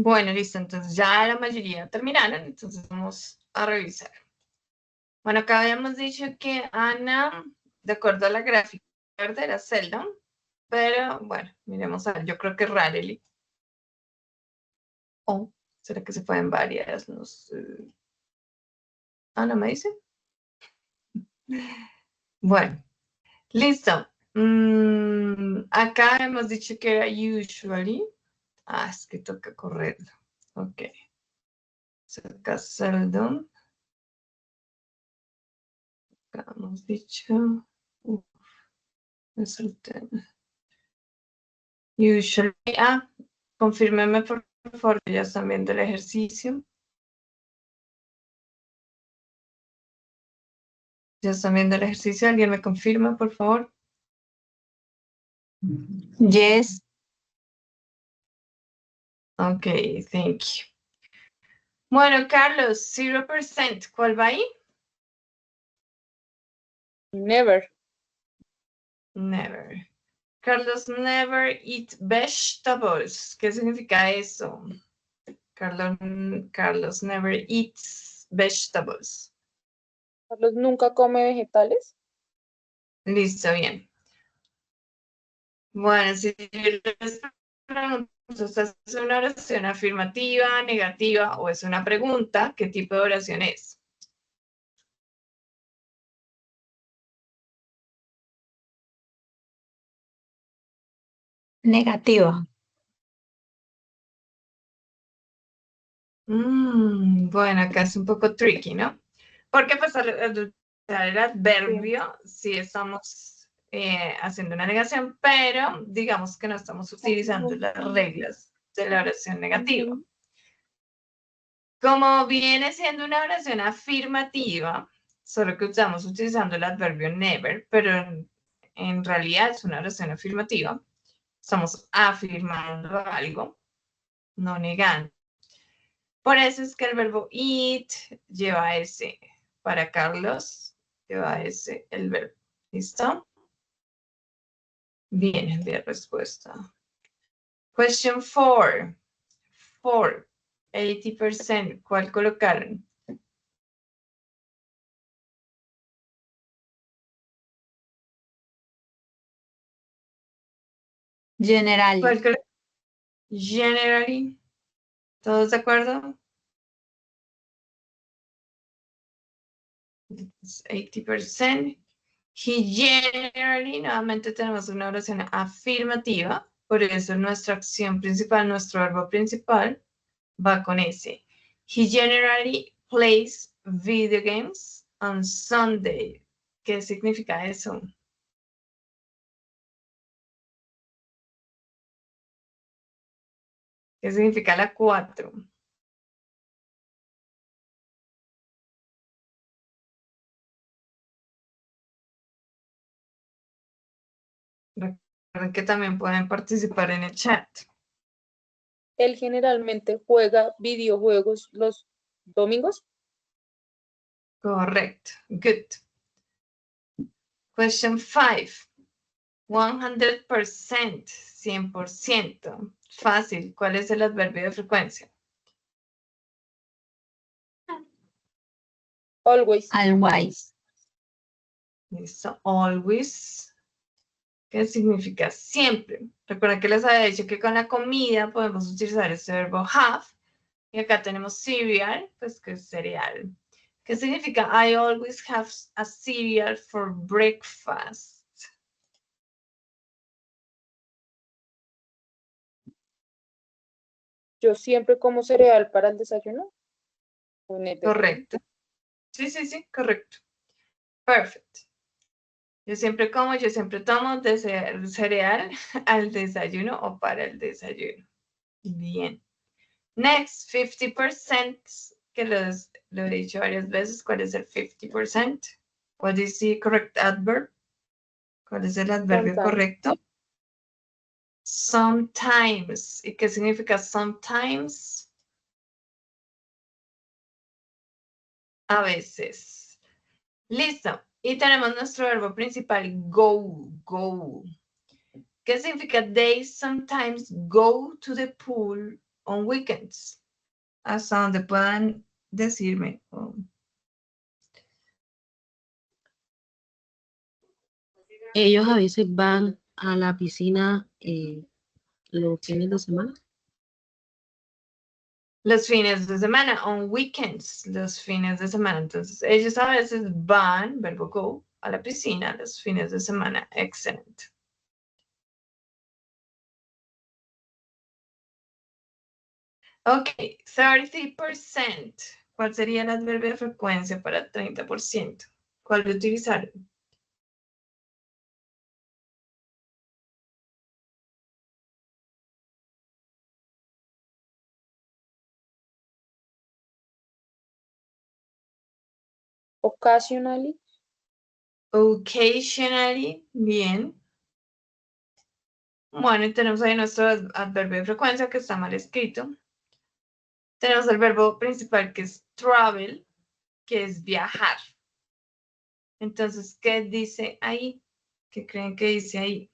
Speaker 1: Bueno, listo. Entonces ya la mayoría terminaron. Entonces vamos a revisar. Bueno, acá habíamos dicho que Ana, de acuerdo a la gráfica verde, era Seldon. Pero bueno, miremos a ver. Yo creo que Rarely. ¿O será que se pueden varias? No sé. Ah, ¿no me dice? Bueno, listo. Acá hemos dicho que era usually. Ah, es que toca correrlo. Ok. Acá seldom. Acá hemos dicho. Uf, es el tema. Usually. Ah, confírmeme por favor, ya están viendo el ejercicio. Ya están viendo el ejercicio. ¿Alguien me confirma, por favor?
Speaker 3: Yes.
Speaker 1: Ok, thank you. Bueno, Carlos, 0%. ¿Cuál va ahí?
Speaker 6: Never.
Speaker 1: Never. Carlos never eat vegetables. ¿Qué significa eso? Carlos never eats vegetables.
Speaker 6: Carlos nunca come vegetales.
Speaker 1: Listo, bien. Bueno, si yo les pregunto, ¿esta es una oración afirmativa, negativa o es una pregunta? ¿Qué tipo de oración es?
Speaker 3: Negativa.
Speaker 1: Bueno, acá es un poco tricky, ¿no? Porque pues al usar el adverbio, sí estamos haciendo una negación, pero digamos que no estamos utilizando las reglas de la oración negativa. Como viene siendo una oración afirmativa, solo que estamos utilizando el adverbio never, pero en realidad es una oración afirmativa. Estamos afirmando algo, no negando. Por eso es que el verbo eat lleva ese. Para Carlos lleva ese el verbo. ¿Listo? Bien, enviar respuesta. Question 4. 80%. ¿Cuál colocaron?
Speaker 3: General.
Speaker 1: ¿Cuál colocaron? Generally. ¿Todos de acuerdo? 80%. He generally, nuevamente tenemos una oración afirmativa, por eso nuestra acción principal, nuestro verbo principal, va con ese. He generally plays video games on Sunday. ¿Qué significa eso? ¿Qué significa la 4? Recuerden que también pueden participar en el chat.
Speaker 6: Él generalmente juega videojuegos los domingos.
Speaker 1: Correcto. Good. Question 5. 100%. 100%. Fácil. ¿Cuál es el adverbio de frecuencia?
Speaker 6: Always.
Speaker 3: Always.
Speaker 1: Listo. Always. ¿Qué significa? Siempre. Recuerden que les había dicho que con la comida podemos utilizar este verbo have. Y acá tenemos cereal, pues que es cereal. ¿Qué significa? I always have a cereal for breakfast.
Speaker 6: Yo siempre como cereal para el desayuno.
Speaker 1: Correcto. Sí, sí, sí, correcto. Perfecto. Yo siempre como, yo siempre tomo de cereal al desayuno o para el desayuno. Bien. Next, 50%, que lo he dicho varias veces. ¿Cuál es el 50%? What is the correct adverb? ¿Cuál es el adverbio
Speaker 6: Sometimes.
Speaker 1: correcto? Sometimes. ¿Y qué significa sometimes? A veces. Listo. Y tenemos nuestro verbo principal, go, go. ¿Qué significa? They sometimes go to the pool on weekends. Hasta donde puedan decirme.
Speaker 7: Ellos a veces van a la piscina los fines de semana.
Speaker 1: Los fines de semana, on weekends, los fines de semana. Entonces, ellos a veces van, verbo go, a la piscina los fines de semana. Excelente. Ok, 30%. ¿Cuál sería el adverbio de frecuencia para 30%? ¿Cuál de utilizar?
Speaker 6: Occasionally.
Speaker 1: Occasionally, bien. Bueno, y tenemos ahí nuestro adverbio de frecuencia que está mal escrito. Tenemos el verbo principal que es travel, que es viajar. Entonces, ¿qué dice ahí? ¿Qué creen que dice ahí?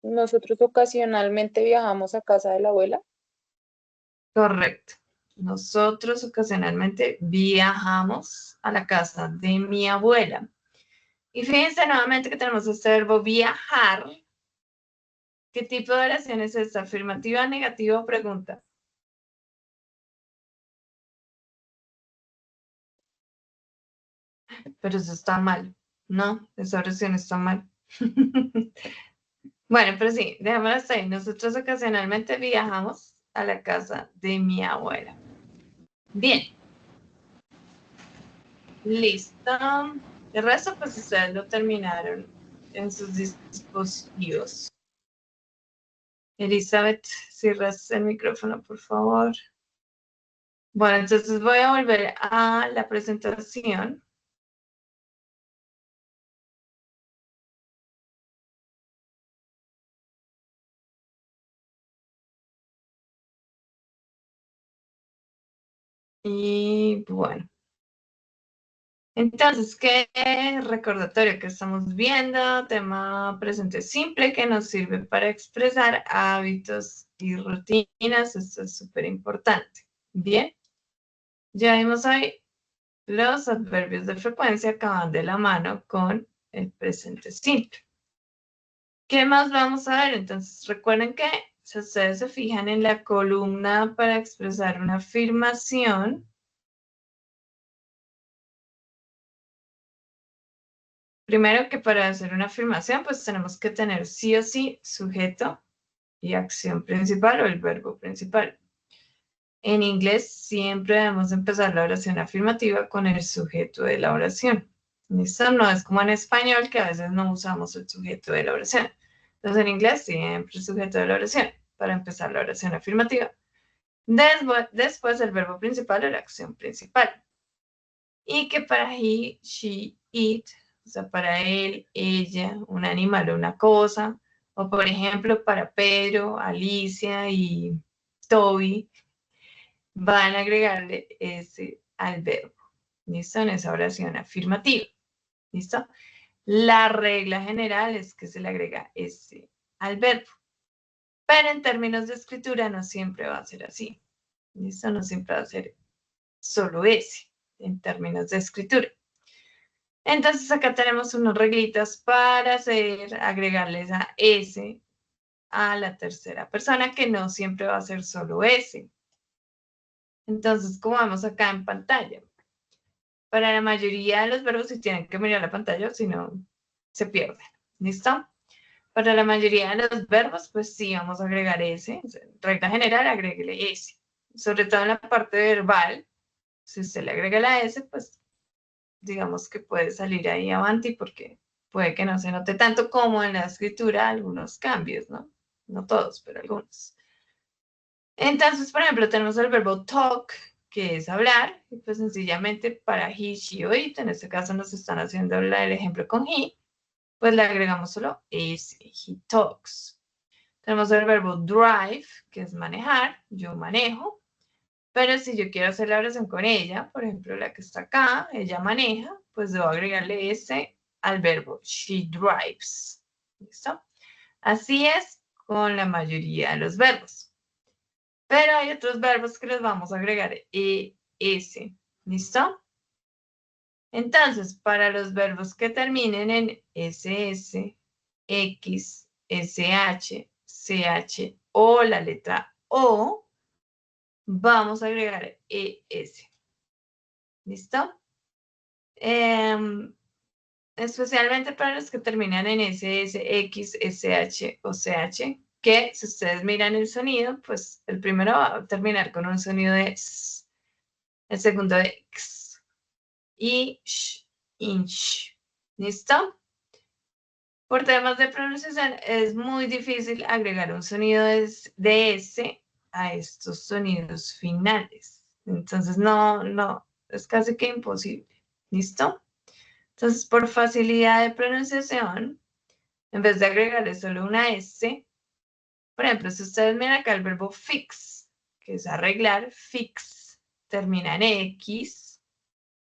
Speaker 6: Nosotros ocasionalmente viajamos a casa de la abuela.
Speaker 1: Correcto. Nosotros ocasionalmente viajamos a la casa de mi abuela. Y fíjense nuevamente que tenemos este verbo viajar. ¿Qué tipo de oración es esta? ¿Afirmativa, negativa o pregunta? Pero eso está mal. No, esa oración está mal. Bueno, pero sí, dejémoslo hasta ahí. Nosotros ocasionalmente viajamos a la casa de mi abuela. Bien. Listo. El resto, pues ustedes lo terminaron en sus dispositivos. Elizabeth, cierras el micrófono, por favor. Bueno, entonces voy a volver a la presentación. Y bueno. Entonces, ¿qué recordatorio que estamos viendo? Tema presente simple que nos sirve para expresar hábitos y rutinas. Esto es súper importante. Bien. Ya vimos hoy los adverbios de frecuencia que van de la mano con el presente simple. ¿Qué más vamos a ver? Entonces, recuerden que si ustedes se fijan en la columna para expresar una afirmación, primero que para hacer una afirmación, pues tenemos que tener sí o sí sujeto y acción principal o el verbo principal. En inglés siempre debemos empezar la oración afirmativa con el sujeto de la oración. ¿Listo? No es como en español que a veces no usamos el sujeto de la oración. Entonces en inglés siempre el sujeto de la oración para empezar la oración afirmativa. Después el verbo principal o la acción principal. Y que para he, she, it, o sea, para él, ella, un animal o una cosa, o por ejemplo para Pedro, Alicia y Toby, van a agregarle ese al verbo. ¿Listo? En esa oración afirmativa. ¿Listo? La regla general es que se le agrega ese al verbo. Pero en términos de escritura no siempre va a ser así. ¿Listo? No siempre va a ser solo ese en términos de escritura. Entonces acá tenemos unas reglitas para agregarles a ese a la tercera persona, que no siempre va a ser solo ese. Entonces, como vemos acá en pantalla, para la mayoría de los verbos sí tienen que mirar la pantalla, si no, se pierden. ¿Listo? Para la mayoría de los verbos, pues sí, vamos a agregar ese. Regla general, agréguele ese. Sobre todo en la parte verbal, si usted le agrega la S, pues digamos que puede salir ahí avanti porque puede que no se note tanto como en la escritura algunos cambios, ¿no? No todos, pero algunos. Entonces, por ejemplo, tenemos el verbo talk, que es hablar, y pues sencillamente para he, she o it, en este caso nos están haciendo el ejemplo con he, pues le agregamos solo ese, he talks. Tenemos el verbo drive, que es manejar, yo manejo, Pero si yo quiero hacer la oración con ella, por ejemplo, la que está acá, ella maneja, pues debo agregarle ese al verbo she drives. ¿Listo? Así es con la mayoría de los verbos. Pero hay otros verbos que les vamos a agregar ES. ¿Listo? Entonces, para los verbos que terminen en SS, X, SH, CH o la letra O, vamos a agregar ES. ¿Listo? Especialmente para los que terminan en SS, X, SH o CH, que si ustedes miran el sonido, pues el primero va a terminar con un sonido de S, el segundo de X y sh, inch. ¿Listo? Por temas de pronunciación es muy difícil agregar un sonido de S a estos sonidos finales. Entonces, no, es casi que imposible. ¿Listo? Entonces, por facilidad de pronunciación, en vez de agregarle solo una S, por ejemplo, si ustedes miran acá el verbo fix, que es arreglar, fix, termina en X,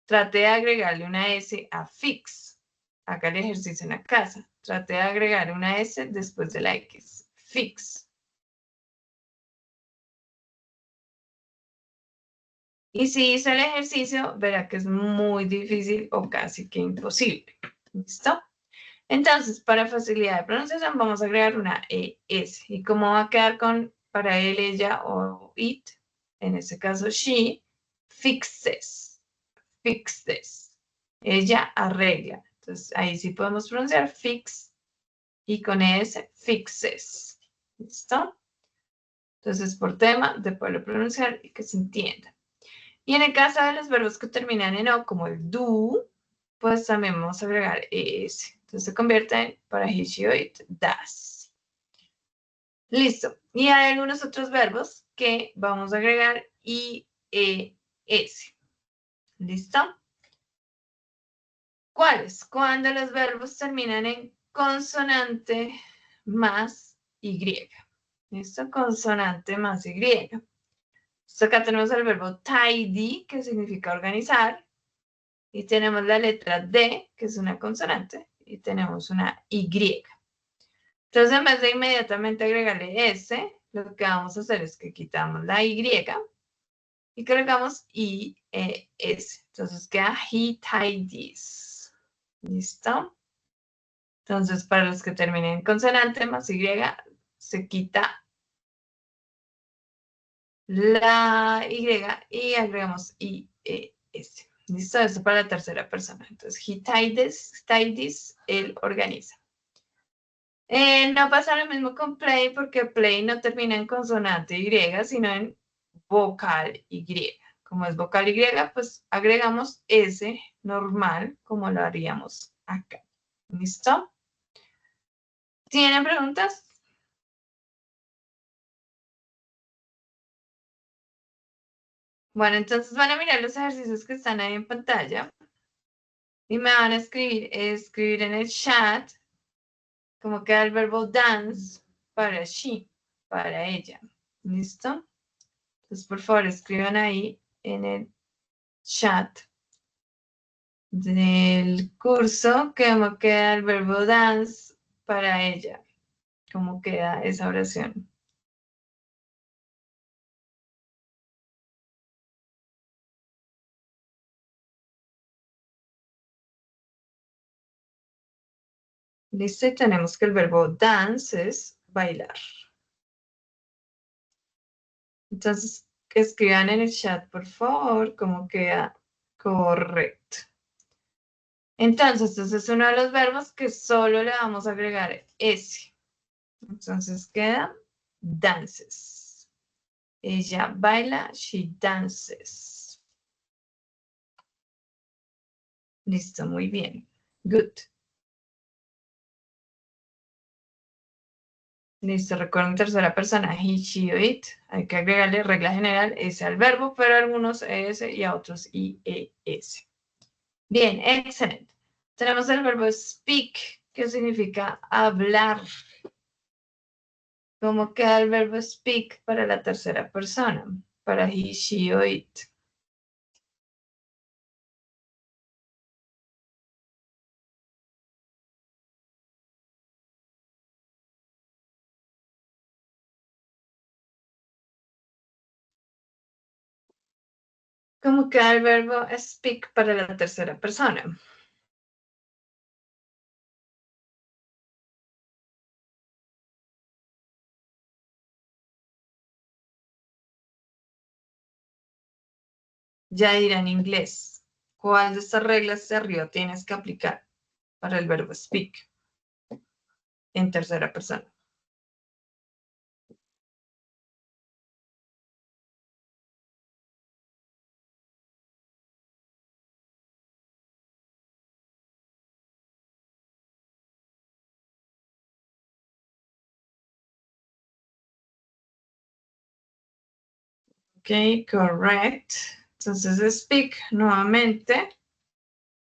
Speaker 1: trate de agregarle una S a fix. Haga el ejercicio en la casa. Trate de agregar una S después de la X. Fix. Y si hizo el ejercicio, verá que es muy difícil o casi que imposible. ¿Listo? Entonces, para facilidad de pronunciación, vamos a agregar una ES. ¿Y cómo va a quedar para él, ella o it? En este caso, she fixes. Fixes. Ella arregla. Entonces, ahí sí podemos pronunciar fix y con ES, fixes. ¿Listo? Entonces, por tema de poderlo pronunciar y que se entienda. Y en el caso de los verbos que terminan en O, como el do, pues también vamos a agregar ES. Entonces se convierte en para he, she, o it, does. Listo. Y hay algunos otros verbos que vamos a agregar IES. ¿Listo? ¿Cuáles? Cuando los verbos terminan en consonante más Y. ¿Listo? Consonante más Y. Entonces acá tenemos el verbo tidy, que significa organizar. Y tenemos la letra D, que es una consonante. Y tenemos una Y. Entonces, en vez de inmediatamente agregarle S, lo que vamos a hacer es que quitamos la Y y colocamos IES. Entonces queda he tidies. ¿Listo? Entonces, para los que terminen en consonante más Y, se quita la Y y agregamos IES. ¿Listo? Eso para la tercera persona. Entonces, he tidies, él organiza. No pasa lo mismo con play porque play no termina en consonante Y, sino en vocal Y. Como es vocal Y, pues agregamos S normal, como lo haríamos acá. ¿Listo? ¿Tienen preguntas? Bueno, entonces van a mirar los ejercicios que están ahí en pantalla y me van a escribir en el chat cómo queda el verbo dance para she, para ella. ¿Listo? Entonces, por favor, escriban ahí en el chat del curso cómo queda el verbo dance para ella. Cómo queda esa oración. Listo, y tenemos que el verbo dance es bailar. Entonces, escriban en el chat, por favor, cómo queda correcto. Entonces, este es uno de los verbos que solo le vamos a agregar S. Entonces queda dances. Ella baila, she dances. Listo, muy bien. Good. Listo, recuerden tercera persona, he, she, o it. Hay que agregarle regla general S al verbo, pero a algunos ES y a otros IES. Bien, excelente. Tenemos el verbo speak, que significa hablar. ¿Cómo queda el verbo speak para la tercera persona? para he, she o it. ¿Cómo queda el verbo speak para la tercera persona? Ya dirá en inglés. ¿Cuál de estas reglas de arriba tienes que aplicar para el verbo speak en tercera persona? Ok, correct. Entonces, speak nuevamente.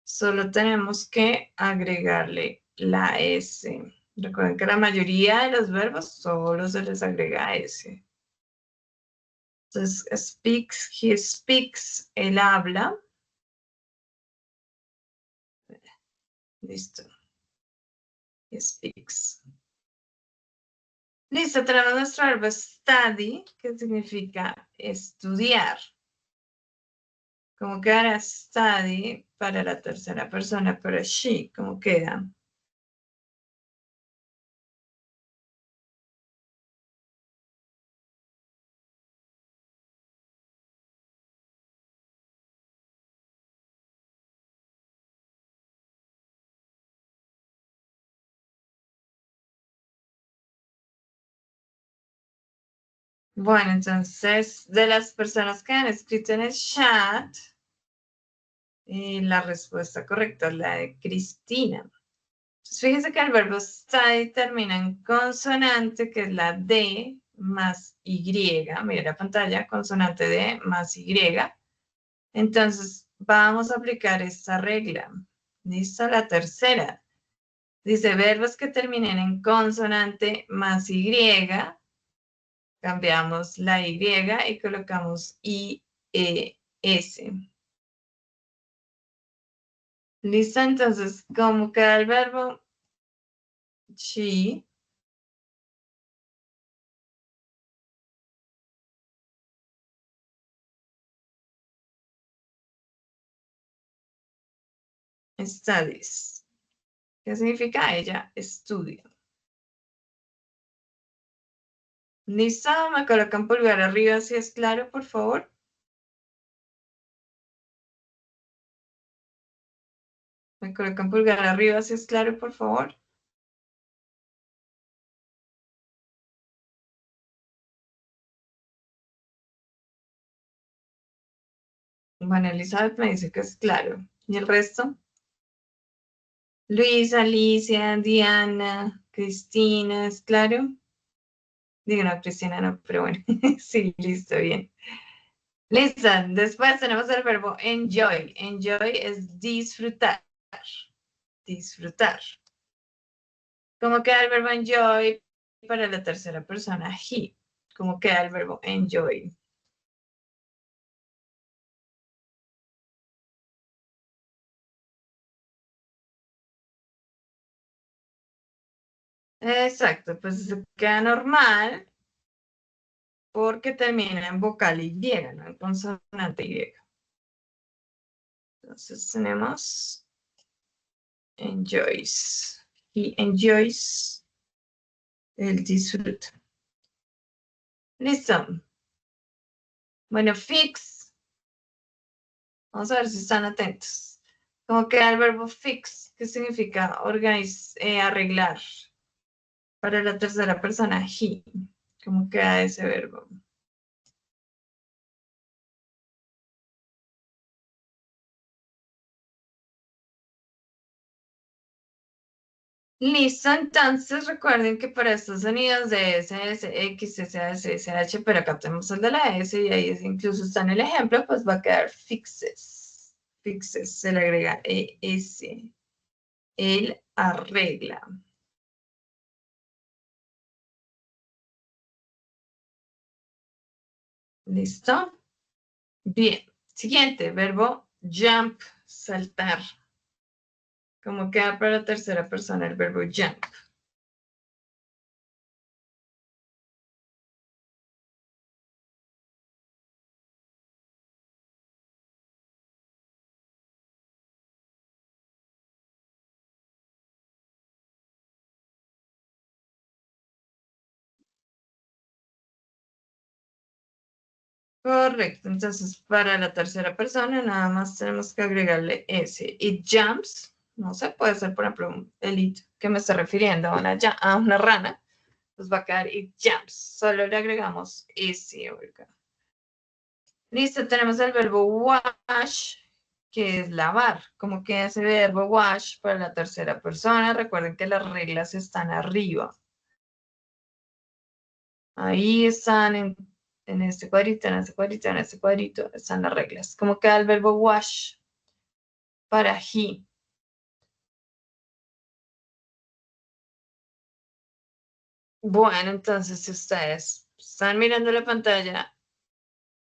Speaker 1: Solo tenemos que agregarle la S. Recuerden que la mayoría de los verbos solo se les agrega S. Entonces, speaks, he speaks, él habla. Listo. He speaks. Listo, tenemos nuestro verbo study, que significa estudiar. ¿Cómo quedará study para la tercera persona? Para she, ¿cómo queda? Bueno, entonces, de las personas que han escrito en el chat, la respuesta correcta es la de Cristina. Entonces, fíjense que el verbo study termina en consonante, que es la D más Y. Mira la pantalla, consonante D más Y. Entonces, vamos a aplicar esta regla. ¿Listo? La tercera. Dice, verbos que terminen en consonante más Y. Cambiamos la Y y colocamos IES. ¿Listo? Entonces, ¿cómo queda el verbo? She studies. ¿Qué significa? Ella estudia. ¿Listo? Me colocan pulgar arriba si es claro, por favor. Me colocan pulgar arriba si es claro, por favor. Bueno, Elizabeth me dice que es claro. ¿Y el resto? Luisa, Alicia, Diana, Cristina, ¿es claro? Digo, no, Cristina no, pero bueno. Sí, listo, bien. Listo, después tenemos el verbo enjoy. Enjoy es disfrutar. Disfrutar. ¿Cómo queda el verbo enjoy para la tercera persona? He. ¿Cómo queda el verbo enjoy? Exacto, pues se queda normal porque termina en vocal Y, ¿no? En consonante Y. Entonces tenemos enjoys. He enjoys el disfruta. Listo. Bueno, fix. Vamos a ver si están atentos. ¿Cómo queda el verbo fix? ¿Qué significa arreglar? Para la tercera persona, he. ¿Cómo queda ese verbo? Listo, entonces recuerden que para estos sonidos de S, S, X, S, S, S, H, pero acá tenemos el de la S y ahí incluso está en el ejemplo, pues va a quedar fixes. Fixes, se le agrega ES. Él arregla. ¿Listo? Bien. Siguiente, verbo jump, saltar. ¿Cómo queda para la tercera persona el verbo jump? Correcto, entonces para la tercera persona nada más tenemos que agregarle S. Y jumps, no sé, puede ser por ejemplo el it que me está refiriendo a una rana, pues va a quedar it jumps. Solo le agregamos S. Acá. Listo, tenemos el verbo wash, que es lavar. ¿Cómo queda ese verbo wash para la tercera persona? Recuerden que las reglas están arriba. Ahí están en este cuadrito, en este cuadrito, en este cuadrito, están las reglas. ¿Cómo queda el verbo wash para he? Bueno, entonces si ustedes están mirando la pantalla,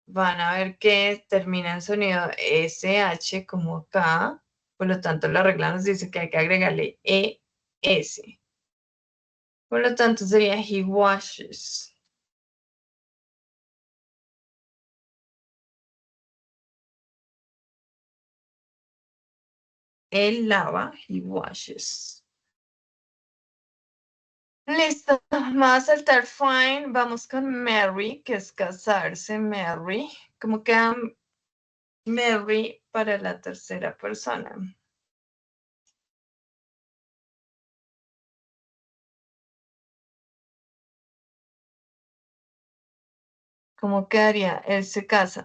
Speaker 1: van a ver que termina en sonido SH como acá. Por lo tanto, la regla nos dice que hay que agregarle ES. Por lo tanto, sería he washes. Él lava, he washes. Listo, vamos a saltar fine. Vamos con Mary, que es casarse, Mary. ¿Cómo queda Mary para la tercera persona? ¿Cómo quedaría? Él se casa.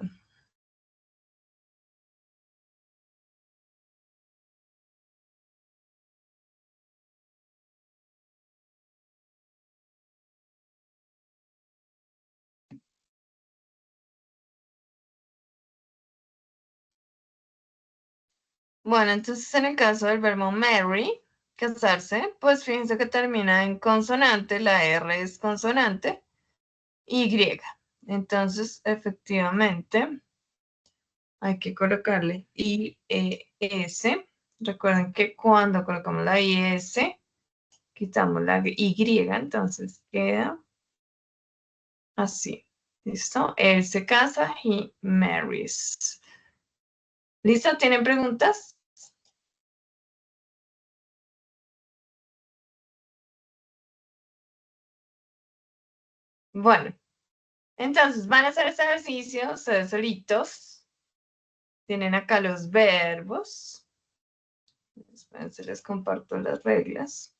Speaker 1: Bueno, entonces en el caso del verbo marry, casarse, pues fíjense que termina en consonante, la R es consonante, Y. Entonces, efectivamente, hay que colocarle IES. Recuerden que cuando colocamos la IS, quitamos la Y, entonces queda así. ¿Listo? Él se casa, he marries. ¿Listo? ¿Tienen preguntas? Bueno, entonces van a hacer este ejercicio ustedes solitos. Tienen acá los verbos. Espérense, les comparto las reglas.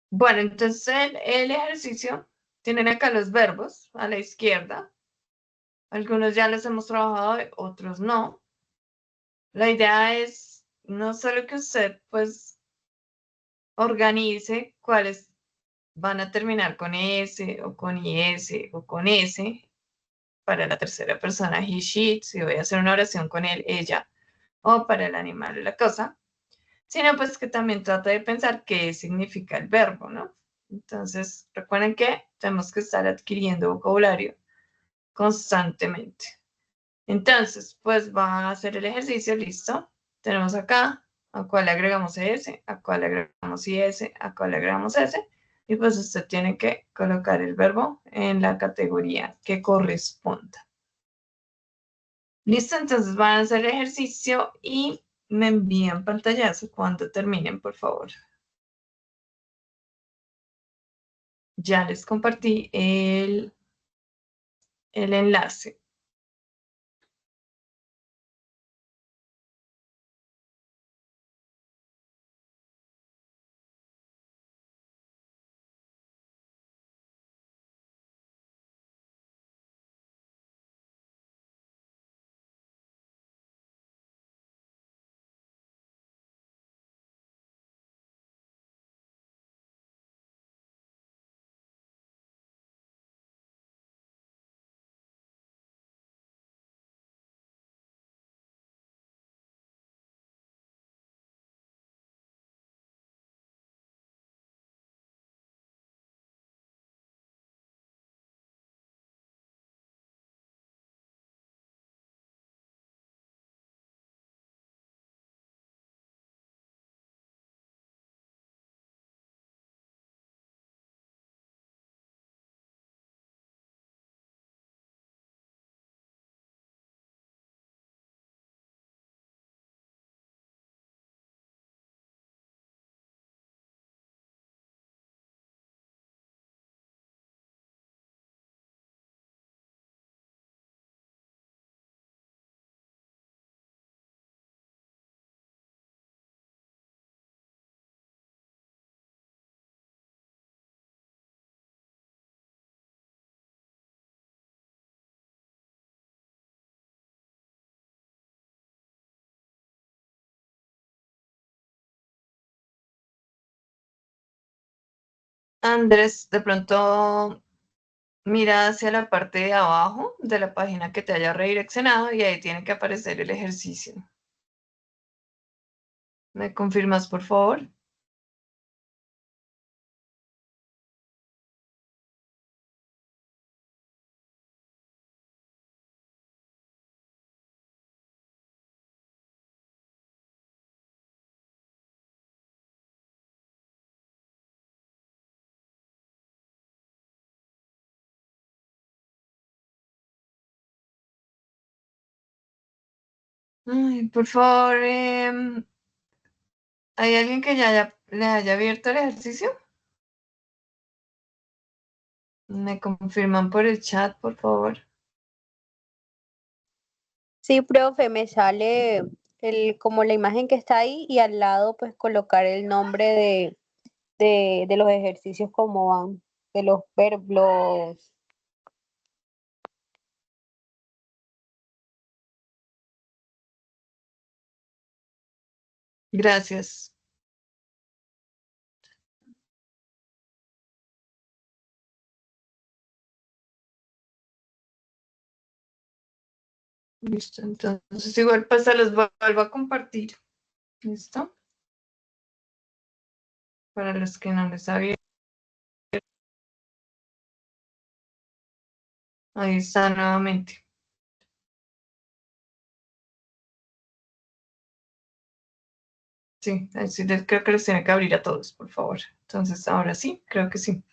Speaker 1: Bueno, entonces el ejercicio, tienen acá los verbos a la izquierda. Algunos ya los hemos trabajado, otros no. La idea es no solo que usted pues organice cuáles van a terminar con S o con IS o con S para la tercera persona, he, she, si voy a hacer una oración con él, ella, o para el animal o la cosa, sino pues que también trata de pensar qué significa el verbo, ¿no? Entonces, recuerden que tenemos que estar adquiriendo vocabulario constantemente. Entonces, pues va a hacer el ejercicio, listo. Tenemos acá a cuál le agregamos S, a cuál le agregamos IS, a cuál le agregamos S. Y pues usted tiene que colocar el verbo en la categoría que corresponda. Listo, entonces van a hacer el ejercicio y me envían pantallazo cuando terminen, por favor. Ya les compartí el enlace. Andrés, de pronto mira hacia la parte de abajo de la página que te haya redireccionado y ahí tiene que aparecer el ejercicio. ¿Me confirmas, por favor? Ay, por favor, ¿hay alguien que ya le haya abierto el ejercicio? ¿Me confirman por el chat, por favor?
Speaker 8: Sí, profe, me sale como la imagen que está ahí y al lado pues colocar el nombre de los ejercicios como van, de los verbos.
Speaker 1: Gracias. Listo, entonces igual pues se los vuelvo a compartir. ¿Listo? Para los que no les había. Ahí está nuevamente. Sí, ahí sí creo que les tiene que abrir a todos, por favor. Entonces, ahora sí, creo que sí.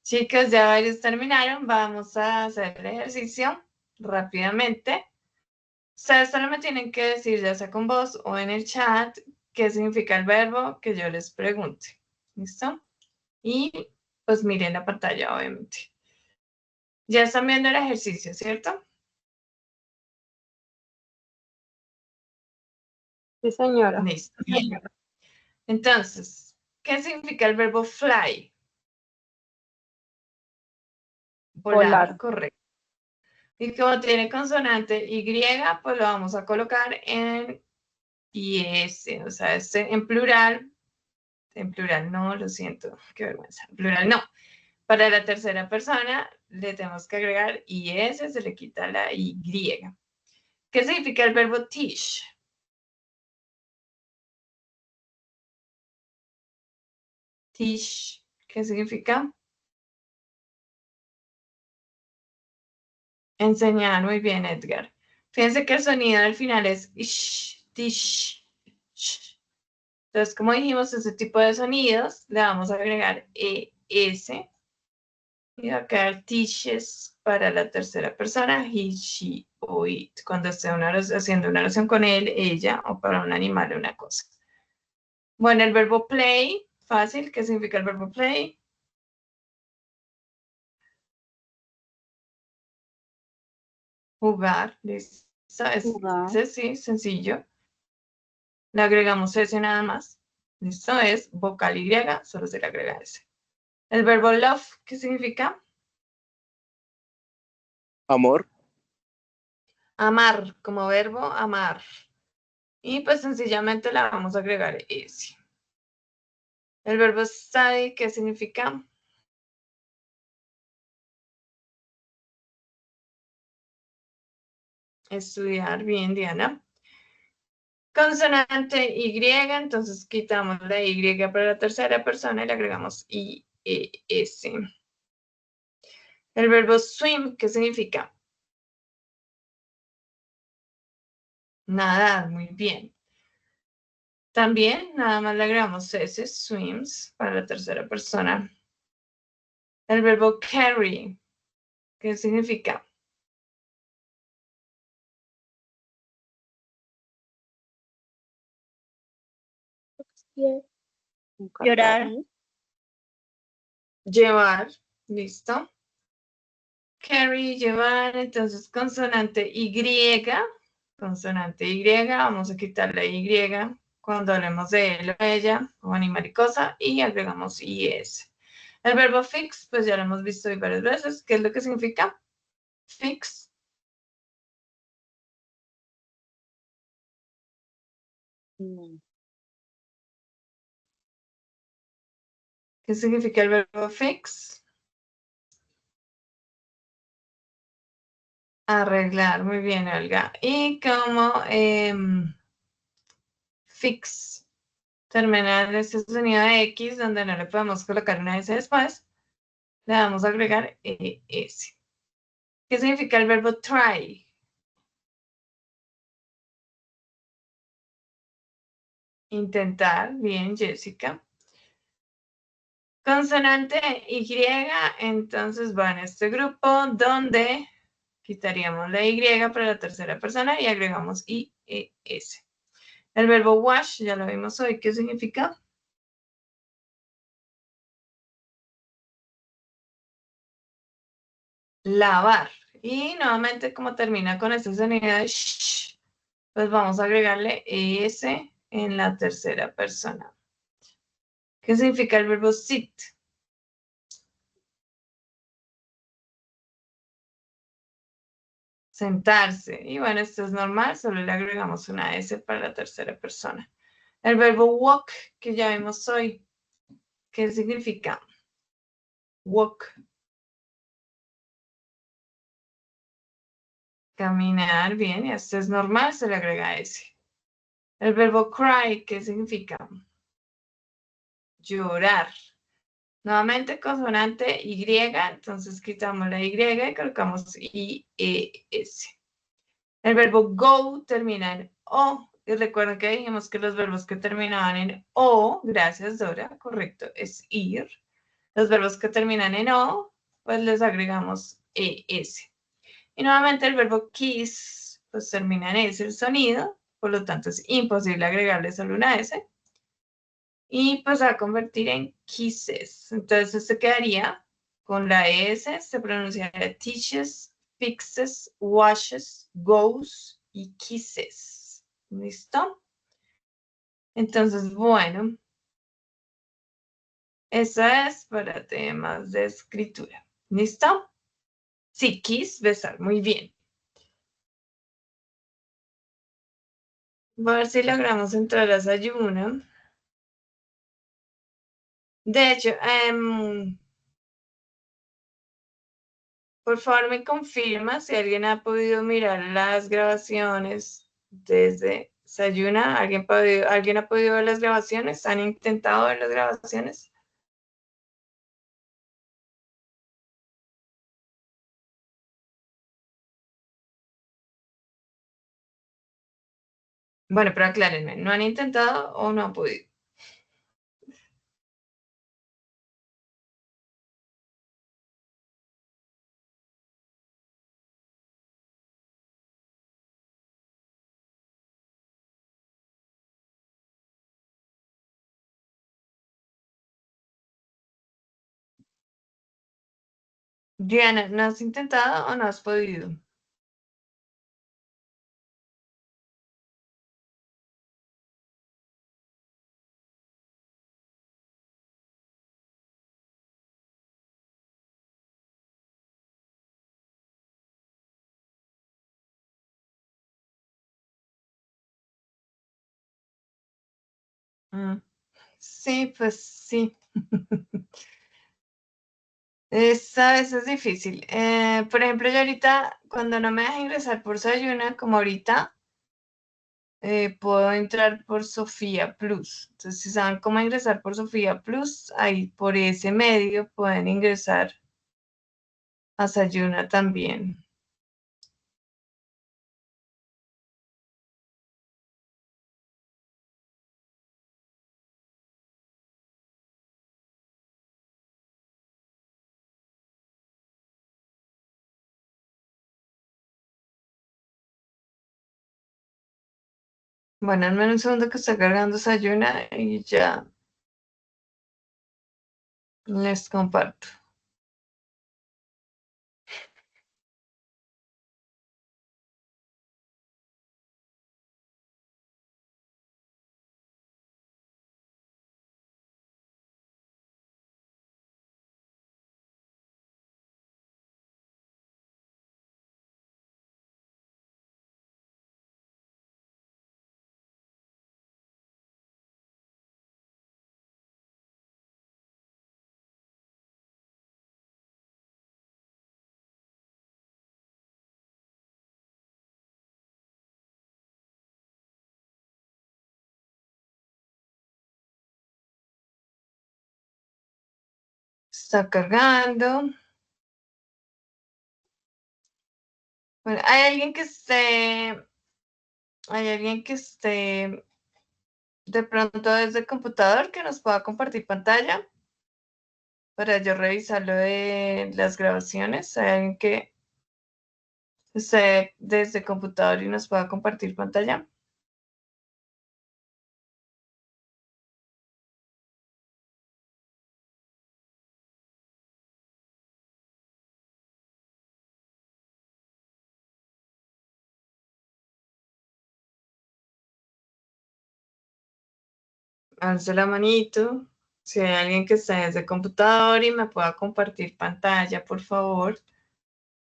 Speaker 1: Chicos, ya varios terminaron. Vamos a hacer el ejercicio rápidamente. Ustedes solo me tienen que decir, ya sea con voz o en el chat, qué significa el verbo que yo les pregunte. ¿Listo? Y pues miren la pantalla, obviamente. Ya están viendo el ejercicio, ¿cierto?
Speaker 8: Sí, señora.
Speaker 1: Listo. Bien. Entonces, ¿qué significa el verbo fly? Volar,
Speaker 8: Volar.
Speaker 1: correcto. Y como tiene consonante Y, pues lo vamos a colocar en IS, o sea, en plural no, lo siento, qué vergüenza, en plural no. Para la tercera persona le tenemos que agregar IS, se le quita la Y. ¿Qué significa el verbo teach? Teach, ¿qué significa? Enseñar, muy bien, Edgar. Fíjense que el sonido al final es ish, tish, sh. Entonces, como dijimos, ese tipo de sonidos le vamos a agregar ES y va a quedar teaches para la tercera persona, he, she o it, cuando esté haciendo una oración con él, ella o para un animal o una cosa. Bueno, el verbo play, fácil, ¿qué significa el verbo play? Jugar, listo.
Speaker 3: Jugar.
Speaker 1: Sí, sencillo. Le agregamos S nada más. Listo, es vocal Y, solo se le agrega S. El verbo love, ¿qué significa?
Speaker 9: Amor.
Speaker 1: Amar, como verbo, amar. Y pues sencillamente le vamos a agregar S. El verbo study, ¿qué significa? Estudiar, bien, Diana. Consonante Y, entonces quitamos la Y para la tercera persona y le agregamos IES. El verbo swim, ¿qué significa? Nadar, muy bien. También nada más le agregamos S, swims, para la tercera persona. El verbo carry, ¿qué significa?
Speaker 4: Llorar.
Speaker 1: Llevar, listo. Carry, llevar, entonces consonante Y, vamos a quitar la Y cuando hablemos de él o ella, o animal y cosa, y agregamos IS. El verbo fix, pues ya lo hemos visto hoy varias veces. ¿Qué es lo que significa? Fix. ¿Qué significa el verbo fix? Arreglar, muy bien, Olga. Y como fix terminar este sonido de X, donde no le podemos colocar una S después, le vamos a agregar ES. ¿Qué significa el verbo try? Intentar, bien, Jessica. Consonante Y, entonces va en este grupo donde quitaríamos la Y para la tercera persona y agregamos IES. El verbo wash, ya lo vimos hoy, ¿qué significa? Lavar. Y nuevamente, como termina con este sonido de shh, pues vamos a agregarle ES en la tercera persona. ¿Qué significa el verbo sit? Sentarse. Y bueno, esto es normal, solo le agregamos una S para la tercera persona. El verbo walk, que ya vimos hoy, ¿qué significa? Walk. Caminar, bien, y esto es normal, se le agrega S. El verbo cry, ¿qué significa? Llorar. Nuevamente consonante Y, entonces quitamos la Y y colocamos IES. El verbo go termina en O. Y recuerden que dijimos que los verbos que terminaban en O, gracias Dora, correcto, es ir. Los verbos que terminan en O, pues les agregamos ES. Y nuevamente el verbo kiss, pues termina en S el sonido, por lo tanto es imposible agregarle solo una S. Y pues se va a convertir en kisses. Entonces se quedaría con la S, se pronunciaría teaches, fixes, washes, goes y kisses. ¿Listo? Entonces, bueno, eso es para temas de escritura. ¿Listo? Sí, kiss, besar. Muy bien. Voy a ver si logramos entrar a desayuno. De hecho, por favor me confirma si alguien ha podido mirar las grabaciones desde Sayuna. ¿Alguien ha podido ver las grabaciones? ¿Han intentado ver las grabaciones? Bueno, pero aclárenme, ¿no han intentado o no han podido? Diana, ¿no has intentado o no has podido? Mm, sí, pues sí. A veces es difícil. Por ejemplo, yo ahorita, cuando no me deja ingresar por Sayuna, como ahorita, puedo entrar por Sofía Plus. Entonces, si saben cómo ingresar por Sofía Plus, ahí por ese medio pueden ingresar a Sayuna también. Bueno, al menos un segundo que está cargando Sayuna y ya les comparto. Está cargando. Bueno, hay alguien que esté de pronto desde el computador que nos pueda compartir pantalla para yo revisar lo de las grabaciones. Hay alguien que esté desde el computador y nos pueda compartir pantalla. Alzo la manito. Si hay alguien que está desde el computador y me pueda compartir pantalla, por favor.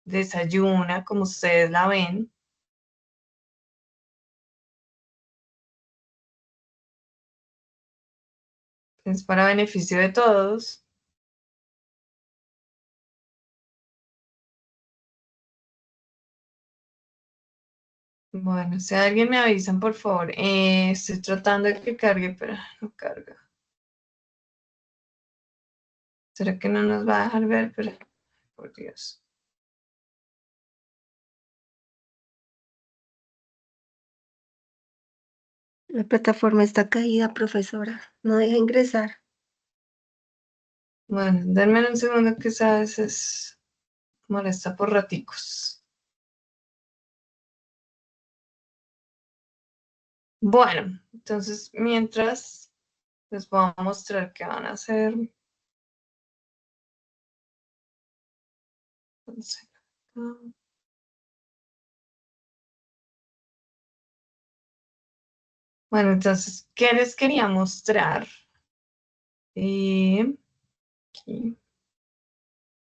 Speaker 1: Desayuna como ustedes la ven. Es para beneficio de todos. Bueno, si alguien me avisan, por favor. Estoy tratando de que cargue, pero no carga. ¿Será que no nos va a dejar ver? Pero, por Dios.
Speaker 3: La plataforma está caída, profesora. No deja ingresar.
Speaker 1: Bueno, denme un segundo que a veces molesta por raticos. Bueno, entonces mientras les voy a mostrar qué van a hacer. Entonces, bueno, entonces, ¿qué les quería mostrar? Aquí.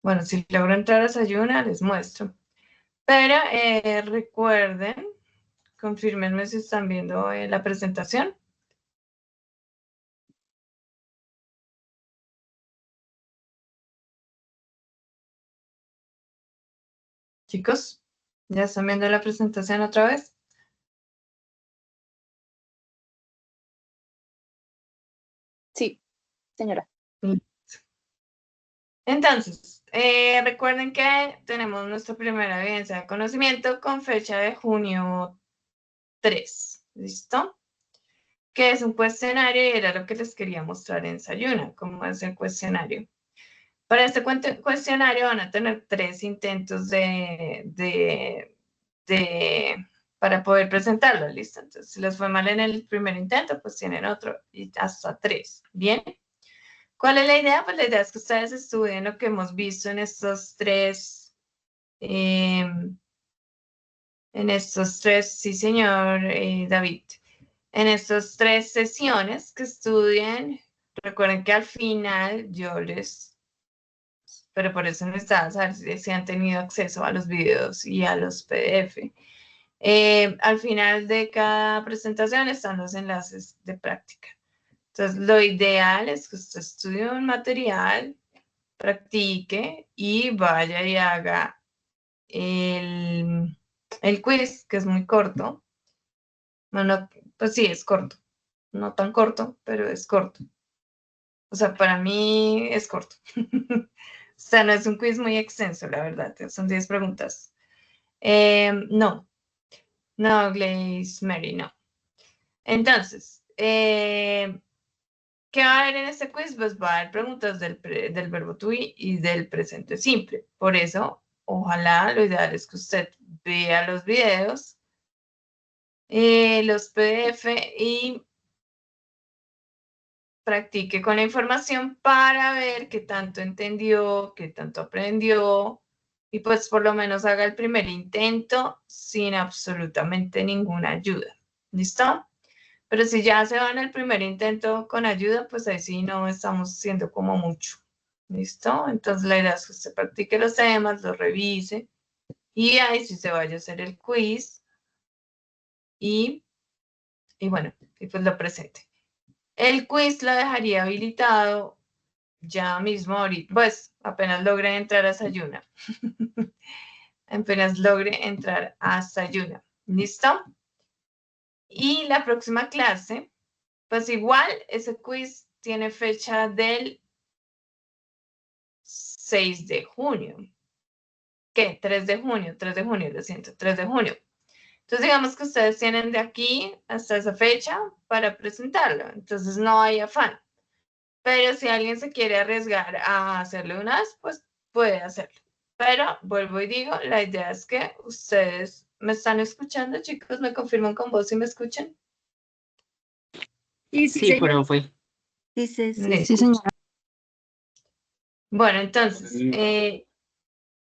Speaker 1: Bueno, si logro entrar a Sayuna, les muestro. Pero recuerden, confírmenme si están viendo la presentación. Chicos, ¿ya están viendo la presentación otra vez?
Speaker 6: Sí, señora.
Speaker 1: Entonces, recuerden que tenemos nuestra primera evidencia de conocimiento con fecha de junio 3. ¿Listo? Que es un cuestionario y era lo que les quería mostrar en Sayuna, cómo es el cuestionario. Para este cuestionario van a tener 3 intentos para poder presentarlo, ¿listo? Entonces, si les fue mal en el primer intento, pues tienen otro y hasta 3. ¿Bien? ¿Cuál es la idea? Pues la idea es que ustedes estudien lo que hemos visto en estos 3, sí señor David, en estas 3 sesiones que estudien. Recuerden que al final pero por eso necesitaba saber si han tenido acceso a los videos y a los PDF. Al final de cada presentación están los enlaces de práctica. Entonces, lo ideal es que usted estudie un material, practique y vaya y haga el quiz, que es muy corto. Bueno, pues sí, es corto. No tan corto, pero es corto. O sea, para mí es corto. O sea, no es un quiz muy extenso, la verdad. Son 10 preguntas. No, Glaze Mary, no. Entonces, ¿qué va a haber en este quiz? Pues va a haber preguntas del verbo to be y del presente simple. Por eso, ojalá, lo ideal es que usted vea los videos, los PDF y practique con la información para ver qué tanto entendió, qué tanto aprendió y pues por lo menos haga el primer intento sin absolutamente ninguna ayuda. ¿Listo? Pero si ya se van al primer intento con ayuda, pues ahí sí no estamos haciendo como mucho. ¿Listo? Entonces la idea es que usted practique los temas, los revise y ahí sí se vaya a hacer el quiz y bueno, y pues lo presente. El quiz lo dejaría habilitado ya mismo ahorita, pues apenas logre entrar a Sayuna. Apenas logre entrar a Sayuna. ¿Listo? Y la próxima clase, pues igual ese quiz tiene fecha del 6 de junio. ¿Qué? 3 de junio, 3 de junio, lo siento, 3 de junio. Entonces digamos que ustedes tienen de aquí hasta esa fecha para presentarlo. Entonces no hay afán. Pero si alguien se quiere arriesgar a hacerlo una vez, pues puede hacerlo. Pero vuelvo y digo, la idea es que ustedes me están escuchando, chicos, me confirman con voz si me escuchan.
Speaker 5: Sí, profe.
Speaker 3: Sí, sí, sí.
Speaker 1: Listo.
Speaker 7: Sí, señora.
Speaker 1: Bueno, entonces,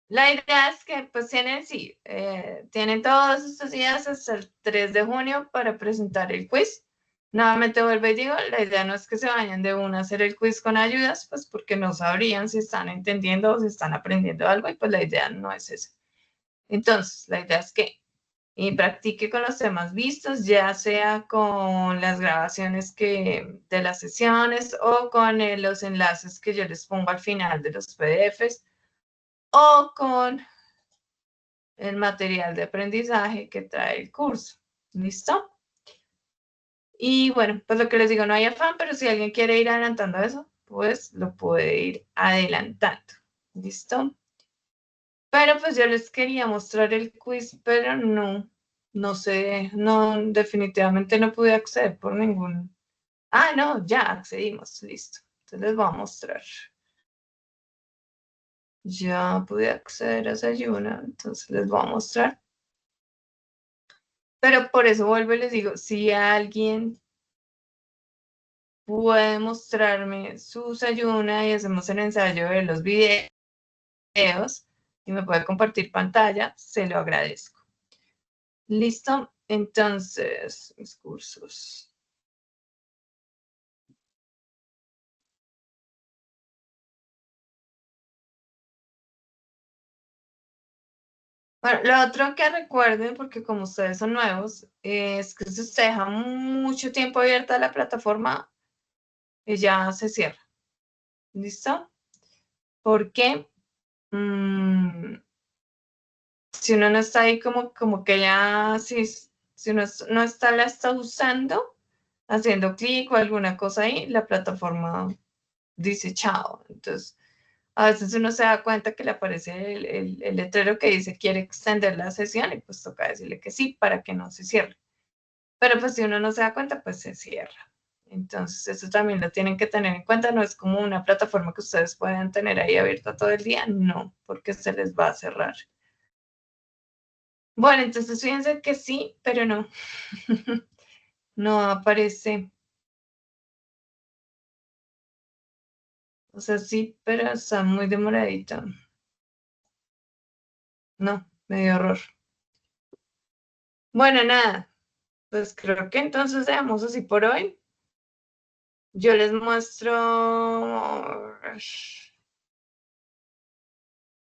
Speaker 1: la idea es que pues tienen todos estos días hasta el 3 de junio para presentar el quiz. Nuevamente vuelvo y digo, la idea no es que se vayan de una a hacer el quiz con ayudas, pues porque no sabrían si están entendiendo o si están aprendiendo algo y pues la idea no es esa. Entonces, la idea es que practique con los temas vistos, ya sea con las grabaciones de las sesiones o con los enlaces que yo les pongo al final de los PDFs o con el material de aprendizaje que trae el curso. ¿Listo? Y bueno, pues lo que les digo, no hay afán, pero si alguien quiere ir adelantando eso, pues lo puede ir adelantando. ¿Listo? Pero pues yo les quería mostrar el quiz, pero no sé, definitivamente no pude acceder por ningún. Ah, no, ya accedimos, listo. Entonces les voy a mostrar. ya pude acceder a Sayuna, entonces les voy a mostrar. Pero por eso vuelvo y les digo, si alguien puede mostrarme su Sayuna y hacemos el ensayo de los videos y me puede compartir pantalla, se lo agradezco. ¿Listo? Entonces, mis cursos. Bueno, lo otro que recuerden, porque como ustedes son nuevos, es que si usted deja mucho tiempo abierta la plataforma, ella se cierra. ¿Listo? Porque si uno no está ahí como que ya, si uno no está, la está usando, haciendo clic o alguna cosa ahí, la plataforma dice chao. Entonces, a veces uno se da cuenta que le aparece el letrero que dice quiere extender la sesión y pues toca decirle que sí para que no se cierre. Pero pues si uno no se da cuenta, pues se cierra. Entonces eso también lo tienen que tener en cuenta. No es como una plataforma que ustedes pueden tener ahí abierta todo el día. No, porque se les va a cerrar. Bueno, entonces fíjense que sí, pero no. No aparece. O sea, sí, pero está muy demoradito. No, me dio error. Bueno, nada. Pues creo que entonces dejamos así por hoy. Yo les muestro,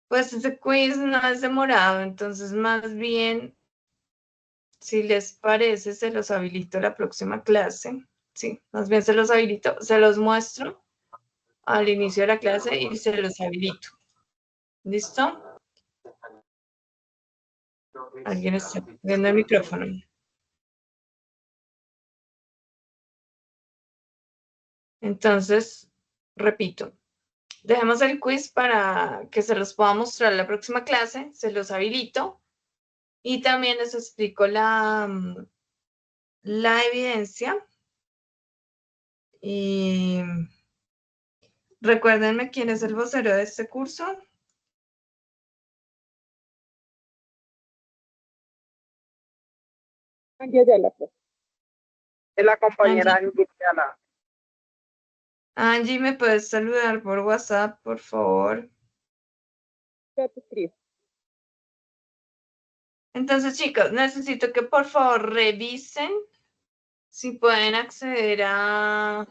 Speaker 1: pues ese quiz no es demorado, entonces más bien, si les parece, se los habilito la próxima clase. Sí, más bien se los habilito, se los muestro al inicio de la clase y se los habilito. ¿Listo? Alguien está viendo el micrófono. Entonces, repito, dejemos el quiz para que se los pueda mostrar la próxima clase, se los habilito y también les explico la evidencia. Y recuérdenme quién es el vocero de este curso.
Speaker 6: Angie Ayala, pues.
Speaker 9: Es la compañera Angie Ayala.
Speaker 1: Angie, ¿me puedes saludar por WhatsApp, por favor?
Speaker 6: Ya te escribo.
Speaker 1: Entonces, chicos, necesito que por favor revisen si pueden acceder a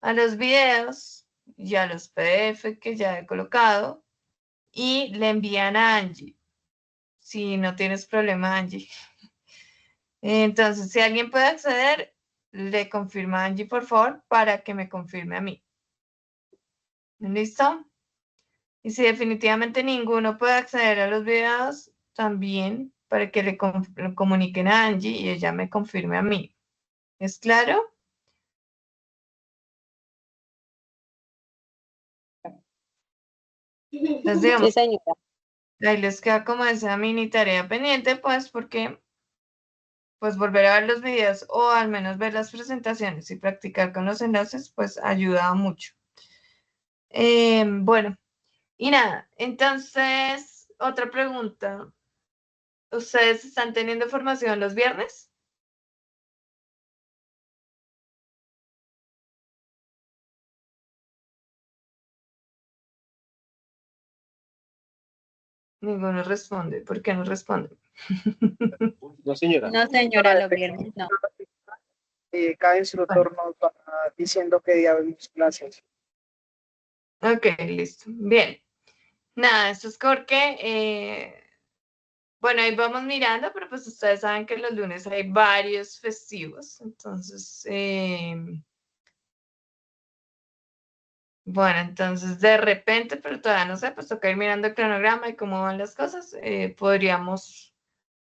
Speaker 1: los videos y a los PDF que ya he colocado y le envían a Angie. Si no tienes problema, Angie. Entonces, si alguien puede acceder, le confirma a Angie, por favor, para que me confirme a mí. ¿Listo? Y si definitivamente ninguno puede acceder a los videos, también para que le comuniquen a Angie y ella me confirme a mí. ¿Es claro? Entonces, digamos,
Speaker 8: Sí, señora.
Speaker 1: ahí les queda como esa mini tarea pendiente, pues, porque pues volver a ver los videos o al menos ver las presentaciones y practicar con los enlaces, pues ayuda mucho. Bueno, y nada, entonces, otra pregunta. ¿Ustedes están teniendo formación los viernes? Ninguno responde. ¿Por qué no responde?
Speaker 2: No, señora.
Speaker 8: No, señora, los viernes no.
Speaker 9: Cada instructor nos va diciendo qué día vemos clases.
Speaker 1: Ok, listo. Bien. Nada, esto es porque, bueno, ahí vamos mirando, pero pues ustedes saben que los lunes hay varios festivos. Entonces, bueno, entonces de repente, pero todavía no sé, pues toca ir mirando el cronograma y cómo van las cosas. Podríamos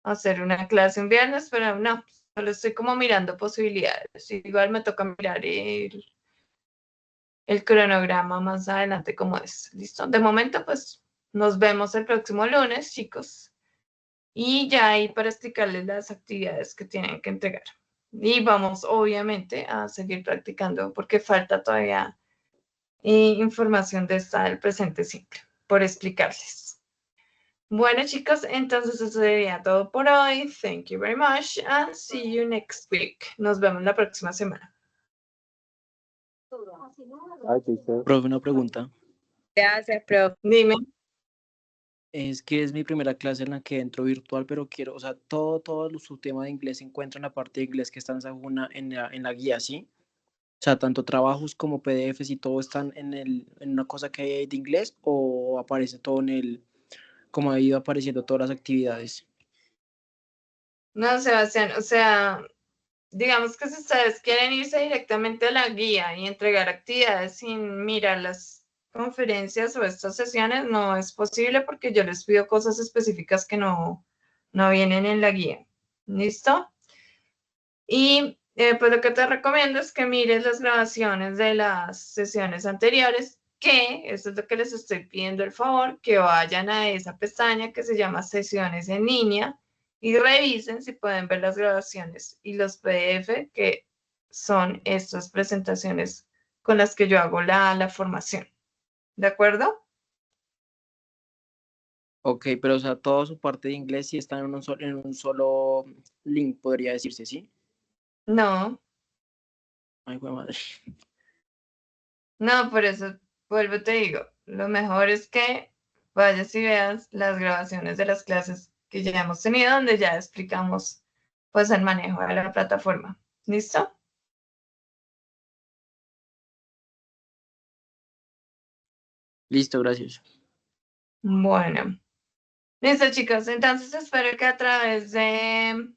Speaker 1: hacer una clase un viernes, pero no, solo estoy como mirando posibilidades. Igual me toca mirar el cronograma más adelante cómo es. ¿Listo? De momento, pues nos vemos el próximo lunes, chicos. Y ya ahí para explicarles las actividades que tienen que entregar. Y vamos, obviamente, a seguir practicando porque falta todavía información de esta del presente simple, por explicarles. Bueno, chicos, entonces eso sería todo por hoy. Thank you very much and see you next week. Nos vemos la próxima semana.
Speaker 2: Ay, teacher.
Speaker 10: Profe, una pregunta.
Speaker 8: Gracias, profe.
Speaker 1: Dime.
Speaker 10: Es que es mi primera clase en la que entro virtual, pero quiero, o sea, todo su tema de inglés se encuentra en la parte de inglés que está en la guía, ¿sí? O sea, tanto trabajos como PDFs y todo están en una cosa que hay de inglés, o aparece todo como ha ido apareciendo todas las actividades.
Speaker 1: No, Sebastián, o sea, digamos que si ustedes quieren irse directamente a la guía y entregar actividades sin mirar las conferencias o estas sesiones, no es posible porque yo les pido cosas específicas que no vienen en la guía. ¿Listo? Y pues lo que te recomiendo es que mires las grabaciones de las sesiones anteriores, que eso es lo que les estoy pidiendo el favor, que vayan a esa pestaña que se llama sesiones en línea y revisen si pueden ver las grabaciones y los PDF que son estas presentaciones con las que yo hago la formación. ¿De acuerdo?
Speaker 10: Ok, pero o sea, toda su parte de inglés sí está en un solo link, podría decirse, ¿sí?
Speaker 1: No,
Speaker 10: Ay, jue madre.
Speaker 1: no, por eso vuelvo te digo, lo mejor es que vayas y veas las grabaciones de las clases que ya hemos tenido, donde ya explicamos pues el manejo de la plataforma. ¿Listo?
Speaker 10: Listo, gracias.
Speaker 1: Bueno. Listo, chicos. Entonces espero que a través de...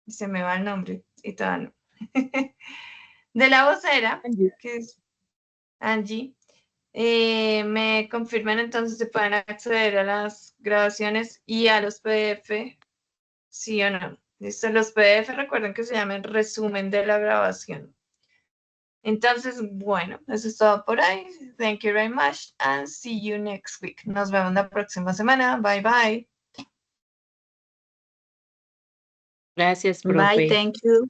Speaker 1: Se me va el nombre y todavía no. De la vocera, que es Angie, me confirmen entonces si pueden acceder a las grabaciones y a los PDF, sí o no. Listo, los PDF recuerden que se llaman resumen de la grabación. Entonces, bueno, eso es todo por hoy. Thank you very much and see you next week. Nos vemos la próxima semana. Bye, bye.
Speaker 5: Gracias,
Speaker 3: Bye,
Speaker 5: profe.
Speaker 3: thank you.